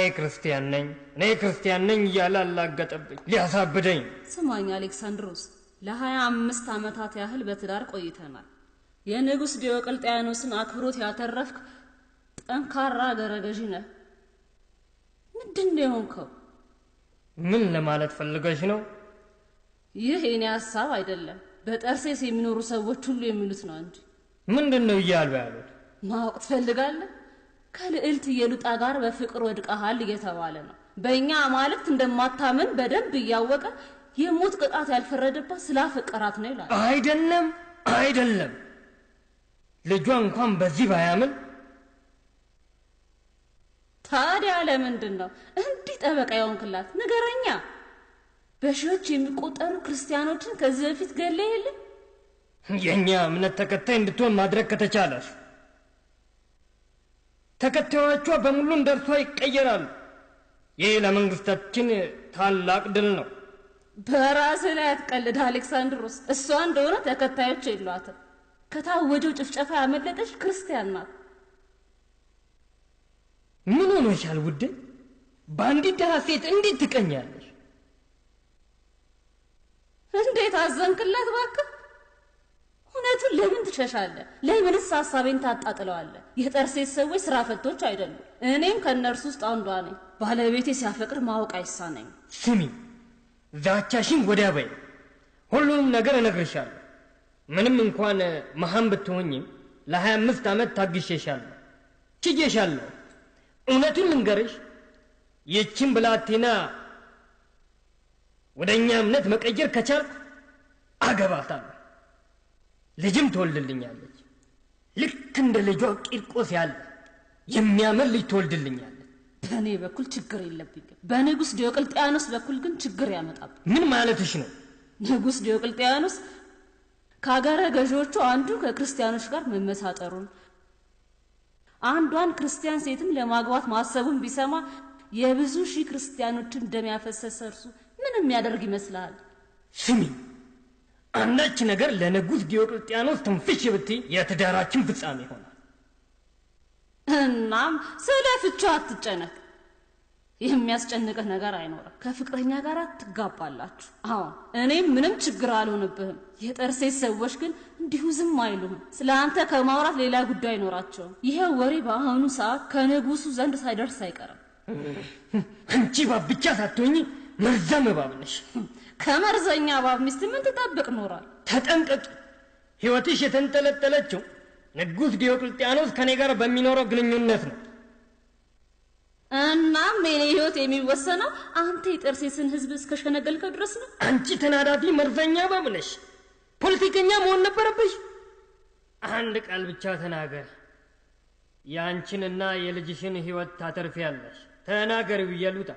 ክርስቲያን ነኝ እያለ አላገጠብኝ ሊያሳብደኝ። ስማኝ አሌክሳንድሮስ፣ ለ25 ዓመታት ያህል በትዳር ቆይተናል። የንጉሥ ዲዮቅልጥያኖስን አክብሮት ያተረፍክ ጠንካራ ገረገዥ ነህ። ምንድነው የሆንከው? ምን ለማለት ፈልገሽ ነው? ይህ የኔ ሐሳብ አይደለም፣ በጠርሴስ የሚኖሩ ሰዎች ሁሉ የሚሉት ነው እንጂ። ምንድነው እያሉ ያሉት? ማወቅ ትፈልጋለህ? ከልዕልት ኢየሉጣ ጋር በፍቅር ወድቀሃል እየተባለ ነው። በእኛ አማልክት እንደማታምን በደንብ እያወቀ የሞት ቅጣት ያልፈረደባት ስላፈቀራት ነው ይላል። አይደለም ልጇ እንኳን በዚህ ባያምን። ታዲያ ለምንድን ነው እንዲህ ጠበቃ የሆንክላት? ንገረኛ። በሺዎች የሚቆጠሩ ክርስቲያኖችን ከዚህ በፊት ገለ የለም? የኛ እምነት ተከታይ እንድትሆን ማድረግ ከተቻለስ ተከታዮቿ በሙሉ እንደርሷ ይቀየራሉ። ይህ ለመንግስታችን ታላቅ ድል ነው። በራስህ ላይ አትቀልድ አሌክሳንድሮስ። እሷ እንደሆነ ተከታዮች የሏትም። ከታወጀው ጭፍጨፋ ያመለጠች ክርስቲያን ናት። ምን ሆነሻል ውዴ? በአንዲት ደሃ ሴት እንዴት ትቀኛለሽ? እንዴት አዘንክላት እባክህ። እውነቱን ለምን ትሸሻለህ? ለምንስ ሐሳቤን ታጣጥለዋለህ? የጠርሴስ ሰዎች ስራ ፈቶች አይደሉም። እኔም ከእነርሱ ውስጥ አንዷ ነኝ። ባለቤቴ ሲያፈቅር ማወቅ አይሳነኝም። ስሚ፣ ዛቻሽን ወዲያ በይ። ሁሉንም ነገር እነግርሻለሁ። ምንም እንኳን መሃን ብትሆኝም ለ25 ዓመት ታግሼሻለሁ፣ ችዬሻለሁ። እውነቱን ልንገርሽ፣ ይህችን ብላቴና ወደ እኛ እምነት መቀየር ከቻልኩ አገባታለሁ። ልጅም ትወልድልኛለች። ልክ እንደ ልጇ ቂርቆስ ያለ የሚያምር ልጅ ትወልድልኛለች። በእኔ በኩል ችግር የለብኝም። በንጉሥ ዲዮቅልጥያኖስ በኩል ግን ችግር ያመጣብኝ። ምን ማለትሽ ነው? ንጉሥ ዲዮቅልጥያኖስ ከአገረ ገዢዎቹ አንዱ ከክርስቲያኖች ጋር መመሳጠሩን፣ አንዷን ክርስቲያን ሴትም ለማግባት ማሰቡን ቢሰማ የብዙ ሺህ ክርስቲያኖችን ደም ያፈሰሰ እርሱ ምን የሚያደርግ ይመስልሃል? ስሚ፣ አንዳች ነገር ለንጉሥ ዲዮቅልጥያኖስ ትንፍሽ ብትይ የትዳራችን ፍጻሜ ይሆናል። እናም ስለ ፍቻ አትጨነቅ። የሚያስጨንቅህ ነገር አይኖርም። ከፍቅረኛ ጋር ትጋባላችሁ። አሁን እኔም ምንም ችግር አልሆንብህም። የጠርሴስ ሰዎች ግን እንዲሁ ዝም አይሉህም። ስለ አንተ ከማውራት ሌላ ጉዳይ አይኖራቸውም። ይሄ ወሬ በአሁኑ ሰዓት ከንጉሱ ዘንድ ሳይደርስ አይቀርም። አንቺ እባብ ብቻ ሳትሆኚ መርዛም እባብ ነሽ። ከመርዘኛ እባብ ሚስት ምን ትጠብቅ ኖራል? ተጠንቀቂ። ሕይወትሽ የተንጠለጠለችው ንጉሥ ዲዮቅልጥያኖስ ከኔ ጋር በሚኖረው ግንኙነት ነው። እናም የኔ ሕይወት የሚወሰነው አንተ የጠርሴስን ሕዝብ እስከሸነገልከው ድረስ ነው። አንቺ ተናዳፊ መርዘኛ እባብ ነሽ። ፖለቲከኛ መሆን ነበረብሽ። አንድ ቃል ብቻ ተናገር፣ የአንቺንና የልጅሽን ሕይወት ታተርፊያለሽ። ተናገሪው ኢየሉጣ።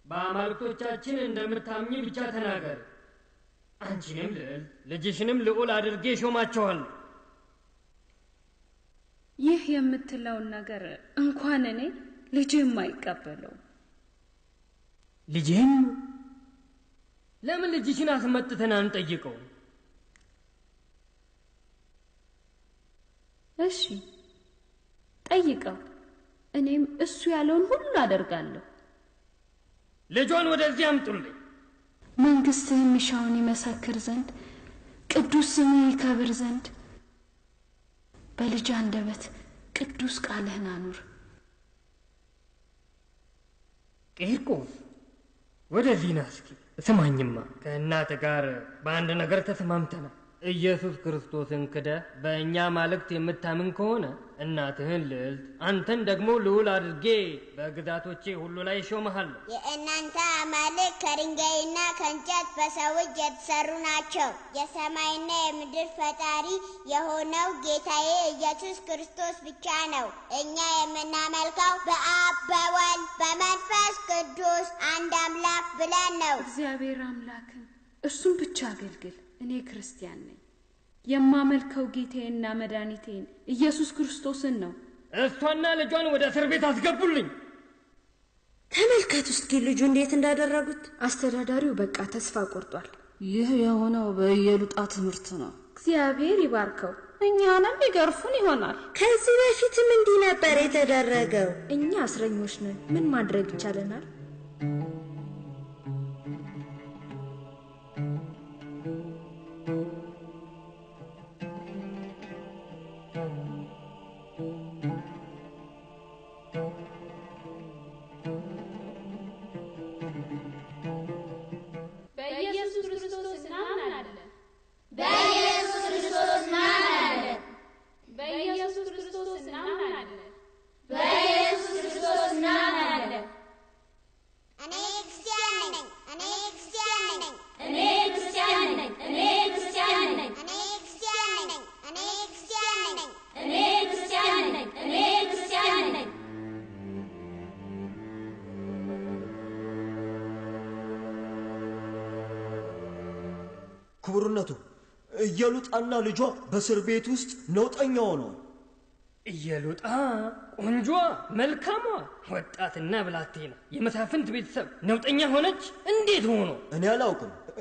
በአማልክቶቻችን እንደምታምኚ ብቻ ተናገር። አንቺንም ልዕል ልጅሽንም ልዑል አድርጌ ሾማቸዋለሁ። ይህ የምትለውን ነገር እንኳን እኔ ልጅህም አይቀበለው። ልጅህም ለምን ልጅሽን አስመጥተን አንጠይቀው? እሺ ጠይቀው፣ እኔም እሱ ያለውን ሁሉ አደርጋለሁ። ልጇን ወደዚህ አምጡልኝ። መንግስትህ የሚሻውን ይመሰክር ዘንድ ቅዱስ ስምህ ይከብር ዘንድ በልጅ አንደበት ቅዱስ ቃልህን አኑር። ቂርቆስ ወደዚህ ና እስኪ። ስማኝማ፣ ከእናት ጋር በአንድ ነገር ተስማምተናል። ኢየሱስ ክርስቶስን ክደህ በእኛ ማለክት የምታምን ከሆነ እናትህን ልዕልት፣ አንተን ደግሞ ልዑል አድርጌ በግዛቶቼ ሁሉ ላይ እሾምሃለሁ። የእናንተ አማልክት ከድንጋይና ከእንጨት በሰው እጅ የተሰሩ ናቸው። የሰማይና የምድር ፈጣሪ የሆነው ጌታዬ ኢየሱስ ክርስቶስ ብቻ ነው። እኛ የምናመልከው በአብ በወልድ በመንፈስ ቅዱስ አንድ አምላክ ብለን ነው። እግዚአብሔር አምላክን እርሱም ብቻ አገልግል። እኔ ክርስቲያን ነኝ። የማመልከው ጌታዬና መድኃኒቴን ኢየሱስ ክርስቶስን ነው። እሷና ልጇን ወደ እስር ቤት አስገቡልኝ። ተመልከቱ እስኪ ልጁ እንዴት እንዳደረጉት። አስተዳዳሪው በቃ ተስፋ ቆርጧል። ይህ የሆነው በኢየሉጣ ትምህርት ነው። እግዚአብሔር ይባርከው። እኛንም ይገርፉን ይሆናል። ከዚህ በፊትም እንዲህ ነበር የተደረገው። እኛ እስረኞች ነን። ምን ማድረግ ይቻለናል? በኢየሱስ ክርስቶስ እናምናለን። በኢየሱስ ክርስቶስ እናምናለን። በኢየሱስ ክርስቶስ እናምናለን። በኢየሱስ ክርስቶስ እናምናለን። እኔ ክርስቲያን ነኝ። እኔ ክርስቲያን ነኝ። እኔ ክርስቲያን ነኝ። እኔ ክርስቲያን ነኝ። እኔ ክርስቲያን ነኝ። እኔ ክርስቲያን ነኝ። እኔ ክርስቲያን ነኝ። እኔ ክርስቲያን ነኝ። ክቡርነቱ፣ ኢየሉጣና ልጇ በእስር ቤት ውስጥ ነውጠኛ ሆነዋል። ኢየሉጣ ቆንጆ መልካሟ ወጣትና ብላቴና የመሳፍንት ቤተሰብ ነውጠኛ ሆነች? እንዴት ሆኖ?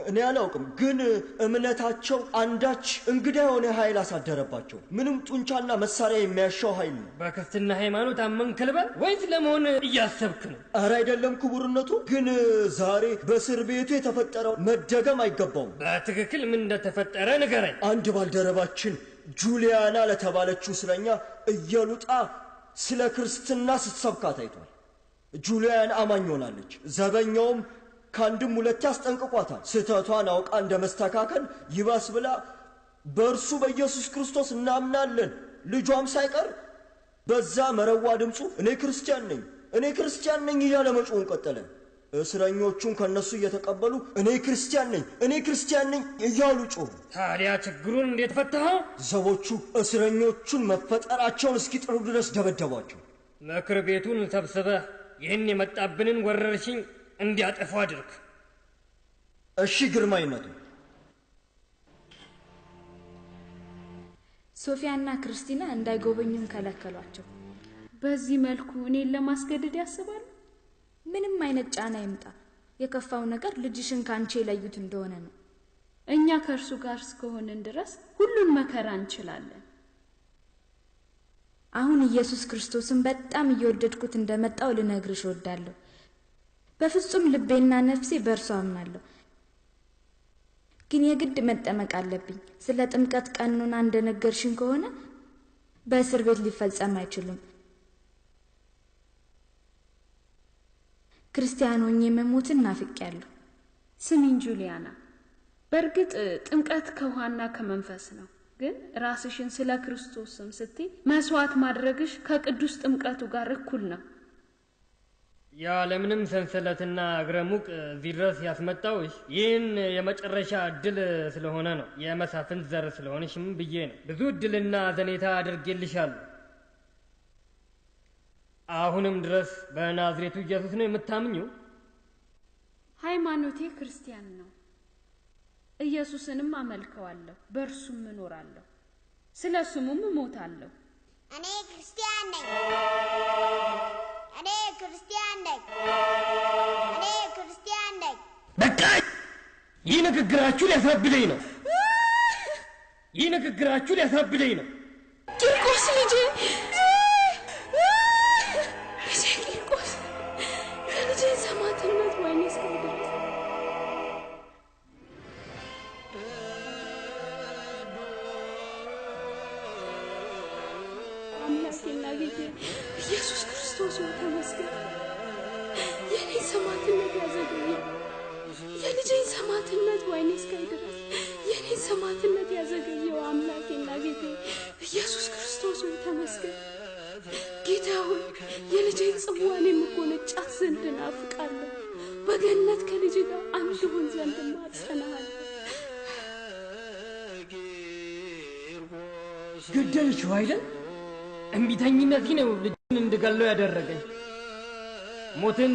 እኔ አላውቅም፣ ግን እምነታቸው አንዳች እንግዳ የሆነ ኃይል አሳደረባቸው። ምንም ጡንቻና መሳሪያ የሚያሻው ኃይል ነው። በክርስትና ሃይማኖት አመንክ ልበል ወይስ ለመሆን እያሰብክ ነው? ኧረ አይደለም ክቡርነቱ፣ ግን ዛሬ በእስር ቤቱ የተፈጠረው መደገም አይገባውም። በትክክል ምን እንደተፈጠረ ንገረኝ። አንድ ባልደረባችን ጁሊያና ለተባለችው እስረኛ ኢየሉጣ ስለ ክርስትና ስትሰብካ ታይቷል። ጁሊያን አማኝ ሆናለች። ዘበኛውም ከአንድም ሁለት ያስጠንቅቋታል። ስህተቷን አውቃ እንደ መስተካከል ይባስ ብላ በእርሱ በኢየሱስ ክርስቶስ እናምናለን ልጇም ሳይቀር በዛ መረዋ ድምፁ እኔ ክርስቲያን ነኝ እያለ መጮውን ቀጠለ። እስረኞቹን ከነሱ እየተቀበሉ እኔ ክርስቲያን ነኝ እያሉ ጮሁ። ታዲያ ችግሩን እንዴት ፈታኸው? ዘቦቹ እስረኞቹን መፈጠራቸውን እስኪጥሩ ድረስ ደበደቧቸው። ምክር ቤቱን ሰብስበህ ይህን የመጣብንን ወረርሽኝ እንዲያጠፉ አድርግ። እሺ ግርማይነቱ። ሶፊያና ክርስቲና እንዳይጎበኙን ከለከሏቸው። በዚህ መልኩ እኔን ለማስገደድ ያስባሉ? ምንም አይነት ጫና ይምጣ፣ የከፋው ነገር ልጅሽን ካንቺ የለዩት እንደሆነ ነው። እኛ ከእርሱ ጋር እስከሆንን ድረስ ሁሉን መከራ እንችላለን። አሁን ኢየሱስ ክርስቶስን በጣም እየወደድኩት እንደመጣው ልነግርሽ እወዳለሁ። በፍጹም ልቤና ነፍሴ በእርሱ አምናለሁ። ግን የግድ መጠመቅ አለብኝ። ስለ ጥምቀት ቀኑና እንደነገርሽን ከሆነ በእስር ቤት ሊፈጸም አይችልም። ክርስቲያን ሆኜ መሞትን ናፍቄያለሁ። ስሚኝ ጁሊያና፣ በእርግጥ ጥምቀት ከውሃና ከመንፈስ ነው። ግን ራስሽን ስለ ክርስቶስም ስትይ መስዋዕት ማድረግሽ ከቅዱስ ጥምቀቱ ጋር እኩል ነው። ያለምንም ሰንሰለትና እግረ ሙቅ እዚህ ድረስ ያስመጣውሽ ይህን የመጨረሻ እድል ስለሆነ ነው። የመሳፍንት ዘር ስለሆንሽም ብዬ ነው። ብዙ እድልና ዘኔታ አድርጌልሻለሁ። አሁንም ድረስ በናዝሬቱ ኢየሱስ ነው የምታምኚው? ሃይማኖቴ ክርስቲያን ነው። ኢየሱስንም አመልከዋለሁ፣ በእርሱም እኖራለሁ፣ ስለ ስሙም እሞታለሁ። እኔ ክርስቲያን ነኝ። እኔ ክርስቲያን ነኝ። እኔ ክርስቲያን ነኝ። በቃ ይህ ንግግራችሁ ሊያሳብደኝ ነው። ይህ ንግግራችሁ ሊያሳብደኝ ነው። ቂርቆስ ልጄ ቂርቆስ የልጄ ሰማዕትነት ወይኔ እስከሚደርስ አምላኬና ጌቴ ኢየሱስ ክርስቶስ ሆይ ተመስገን። የኔ ሰማዕትነት ያዘገየ የልጄን ሰማዕትነት ወይኔ እስከሚደርስ የኔ ሰማዕትነት ያዘገየው አምላኬና ጌቴ ኢየሱስ ክርስቶስ ሆይ ተመስገን። ጌታ ሆይ የልጄን ጽዋን የምጎነጫት ዘንድ ናፍቃለሁ። በገነት ከልጅ ጋር አንድ ሆን ዘንድ ማጸናሃለሁ። ገደልሽው አይደል? እምቢተኝነቴ ነው ልጅን እንድገለው ያደረገኝ። ሞትን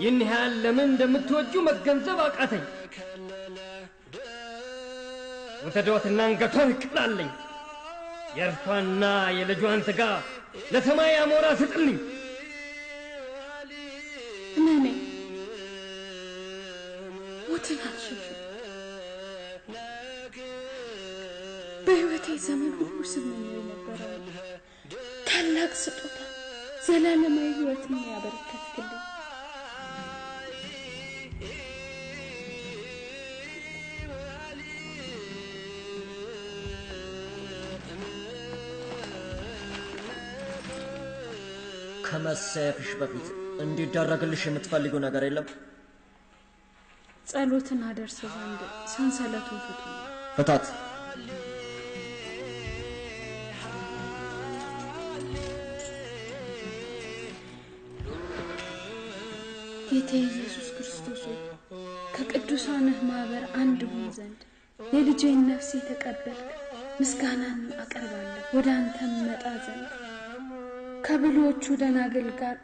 ይህን ያህል ለምን እንደምትወጁ መገንዘብ አቃተኝ። ውሰዷትና አንገቷን ቅላለኝ። የእርሷና የልጇን ሥጋ ለሰማይ አሞራ ስጥልኝ። እኔ ሞትን አልሸሽም። በሕይወቴ ዘመን ሁሉ ስመኘው የነበረው ታላቅ ስጦታ ዘላለማዊ ሕይወትን ያበረከትክልኝ ከመሰየፍሽ በፊት እንዲደረግልሽ የምትፈልጊው ነገር የለም? ጸሎትን አደርስ ዘንድ ሰንሰለቱን ፍቱኝ። ፍታት። ጌታ ኢየሱስ ክርስቶስ ሆይ ከቅዱሳንህ ማህበር አንድ ሆን ዘንድ የልጄን ነፍስ የተቀበልክ ምስጋናን አቀርባለሁ። ወደ አንተም መጣ ዘንድ ከብሎቹ ደናግል ጋር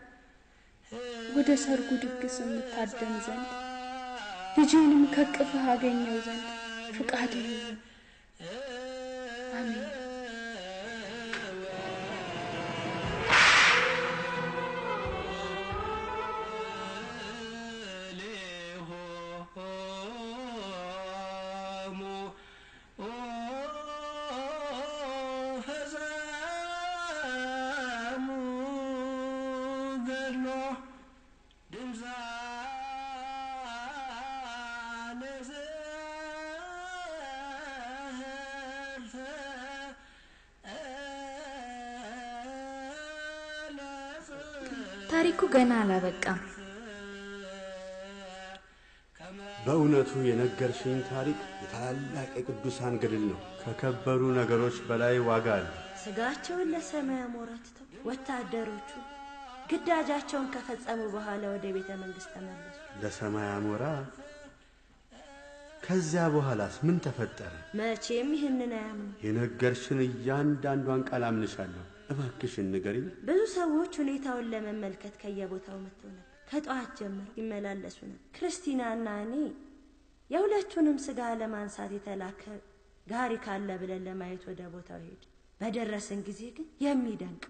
ወደ ሰርጉ ድግስ የምታደም ዘንድ ልጄንም ከቅፍህ አገኘው ዘንድ ፍቃድህ ይሁን። አሜን። ታሪኩ ገና አላበቃም። በእውነቱ የነገርሽኝ ታሪክ የታላላቅ የቅዱሳን ገድል ነው። ከከበሩ ነገሮች በላይ ዋጋ አለ። ስጋቸውን ለሰማይ አሞራ ትተው ወታደሮቹ ግዳጃቸውን ከፈጸሙ በኋላ ወደ ቤተ መንግስት ተመለሱ። ለሰማይ አሞራ? ከዚያ በኋላስ ምን ተፈጠረ? መቼም ይህንን አያምኑ። የነገርሽን እያንዳንዷን ቃል አምንሻለሁ። እባክሽን ንገሪኝ። ብዙ ሰዎች ሁኔታውን ለመመልከት ከየቦታው መጥተው ነበር። ከጠዋት ጀምሮ ይመላለሱ ነበር። ክርስቲናና እኔ የሁለቱንም ስጋ ለማንሳት የተላከ ጋሪ ካለ ብለን ለማየት ወደ ቦታው ሄድ። በደረስን ጊዜ ግን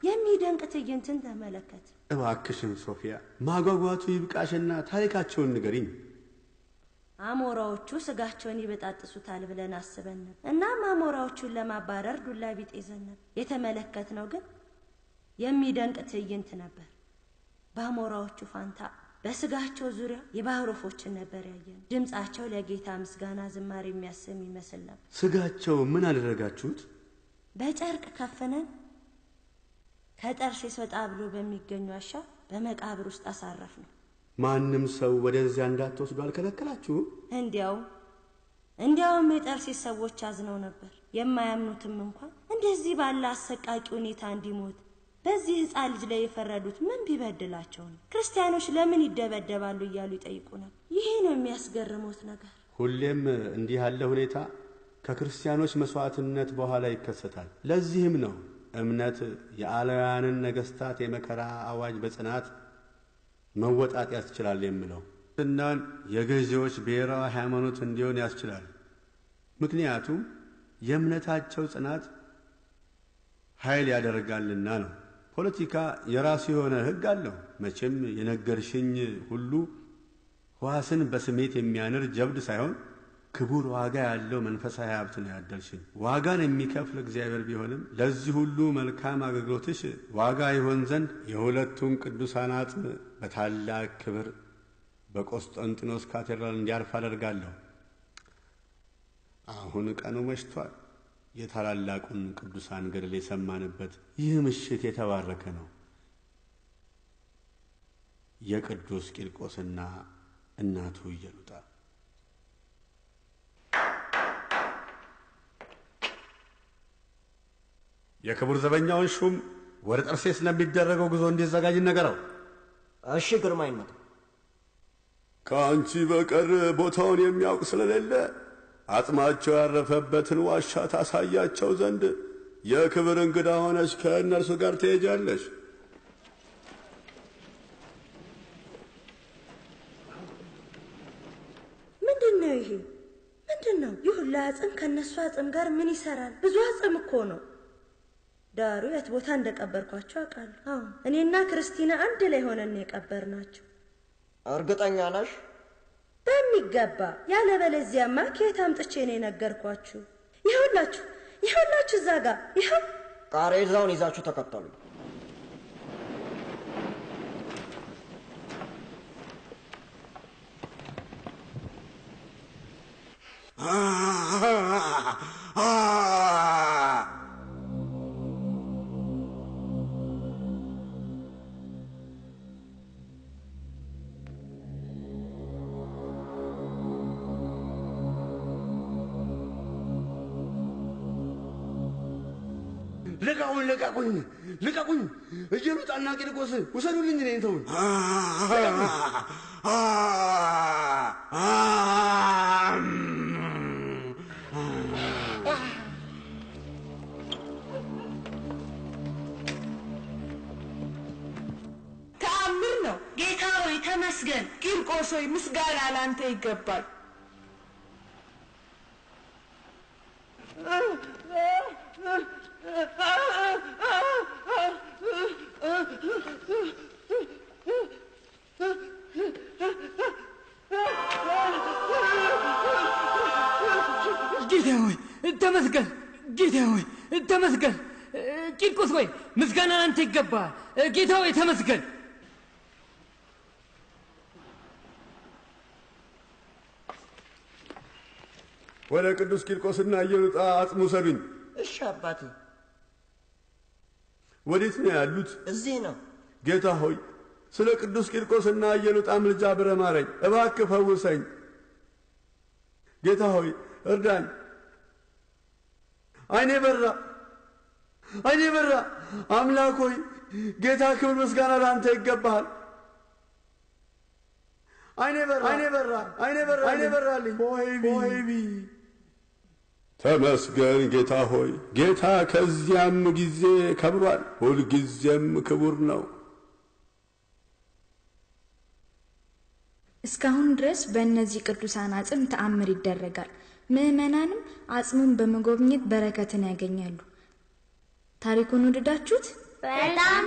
የሚደንቅ ትዕይንትን ተመለከት። እባክሽን ሶፊያ፣ ማጓጓቱ ይብቃሽና ታሪካቸውን ንገሪኝ። አሞራዎቹ ስጋቸውን ይበጣጥሱታል ብለን አስበን ነበር። እናም አሞራዎቹን ለማባረር ዱላ ቢጤ ይዘን ነበር። የተመለከትነው ግን የሚደንቅ ትዕይንት ነበር። በአሞራዎቹ ፋንታ በስጋቸው ዙሪያ የባህር ወፎችን ነበር ያየነው። ድምጻቸው ለጌታ ምስጋና ዝማሬ የሚያሰም ይመስል ነበር። ስጋቸው ምን አደረጋችሁት? በጨርቅ ከፍነን ከጠርሴስ ወጣ ብሎ በሚገኙ ዋሻ በመቃብር ውስጥ አሳረፍነው። ማንም ሰው ወደዚያ እንዳትወስዱ አልከለከላችሁም? እንዲያውም የጠርሴስ ሰዎች አዝነው ነበር። የማያምኑትም እንኳን እንደዚህ ባለ አሰቃቂ ሁኔታ እንዲሞት በዚህ ሕፃን ልጅ ላይ የፈረዱት ምን ቢበድላቸው ነው? ክርስቲያኖች ለምን ይደበደባሉ እያሉ ይጠይቁናል። ይሄ ነው የሚያስገርሙት ነገር። ሁሌም እንዲህ ያለ ሁኔታ ከክርስቲያኖች መስዋዕትነት በኋላ ይከሰታል። ለዚህም ነው እምነት የአላውያንን ነገስታት የመከራ አዋጅ በጽናት መወጣት ያስችላል የምለው። እናን የገዢዎች ብሔራዊ ሃይማኖት እንዲሆን ያስችላል። ምክንያቱም የእምነታቸው ጽናት ኃይል ያደርጋልና ነው። ፖለቲካ የራሱ የሆነ ሕግ አለው። መቼም የነገርሽኝ ሁሉ ሕዋስን በስሜት የሚያንር ጀብድ ሳይሆን ክቡር ዋጋ ያለው መንፈሳዊ ሀብት ነው ያደልሽን። ዋጋን የሚከፍል እግዚአብሔር ቢሆንም ለዚህ ሁሉ መልካም አገልግሎትሽ ዋጋ ይሆን ዘንድ የሁለቱን ቅዱሳን አጽም በታላቅ ክብር በቆስጠንጢኖስ ካቴድራል እንዲያርፍ አደርጋለሁ። አሁን ቀኑ መሽቷል። የታላላቁን ቅዱሳን ገድል የሰማንበት ይህ ምሽት የተባረከ ነው። የቅዱስ ቂርቆስና እናቱ ኢየሉጣ የክቡር ዘበኛውን ሹም ወደ ጠርሴስ ለሚደረገው ጉዞ እንዲዘጋጅ ነገረው። እሺ ግርማዊነት። ከአንቺ በቀር ቦታውን የሚያውቅ ስለሌለ አጽማቸው ያረፈበትን ዋሻ ታሳያቸው ዘንድ የክብር እንግዳ ሆነሽ ከእነርሱ ጋር ትሄጃለሽ። ምንድነው ይሄ? ምንድነው? ይህ ሁሉ አጽም ከነሱ አጽም ጋር ምን ይሰራል? ብዙ አጽም እኮ ነው። ዳሩ የት ቦታ እንደቀበርኳቸው አውቃለሁ። እኔና ክርስቲና አንድ ላይ ሆነን የቀበርናቸው። እርግጠኛ ነሽ? በሚገባ። ያለበለዚያማ ከየት አምጥቼ ነው የነገርኳችሁ? ይኸውላችሁ እዛ ጋር ይኸው። ቃሬዛውን ይዛችሁ ተከተሉ። ልቀቁኝ! ኢየሉጣና ቂርቆስ ውሰዱልኝ! እኔን ተውኝ! ተአምር ነው። ጌታ ሆይ ተመስገን። ቂርቆስ ሆይ ምስጋና ላንተ ይገባል። ጌታ ሆይ ተመስገን። ጌታ ሆይ ተመስገን። ቂርቆስ ሆይ ምስጋና ላንተ ይገባል። ጌታ ሆይ ተመስገን። ወደ ቅዱስ ቂርቆስና ኢየሉጣ አጽም ውሰዱኝ። እሺ አባቴ። ወዴት ነው ያሉት? እዚህ ነው። ጌታ ሆይ ስለ ቅዱስ ቂርቆስና ኢየሉጣ ምልጃ ብረህ ማረኝ፣ እባክህ ፈውሰኝ። ጌታ ሆይ እርዳኝ። አይኔ በራ። አምላክ ሆይ ጌታ ክብር ምስጋና ለአንተ ይገባሃል። አይኔ በራልኝ። ሆይቢ ተመስገን ጌታ ሆይ። ጌታ ከዚያም ጊዜ ከብሯል፣ ሁልጊዜም ክቡር ነው። እስካሁን ድረስ በእነዚህ ቅዱሳን አጽም ተአምር ይደረጋል። ምዕመናንም አጽሙን በመጎብኘት በረከትን ያገኛሉ። ታሪኩን ወደዳችሁት? በጣም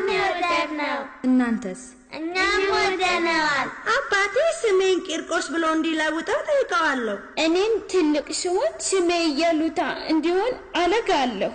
ነው። እናንተስ? እኛም ወደነዋል። አባቴ ስሜን ቂርቆስ ብሎ እንዲለውጠው ጠይቀዋለሁ። እኔም ትልቅ ሲሆን ስሜ ኢየሉጣ እንዲሆን አለጋለሁ።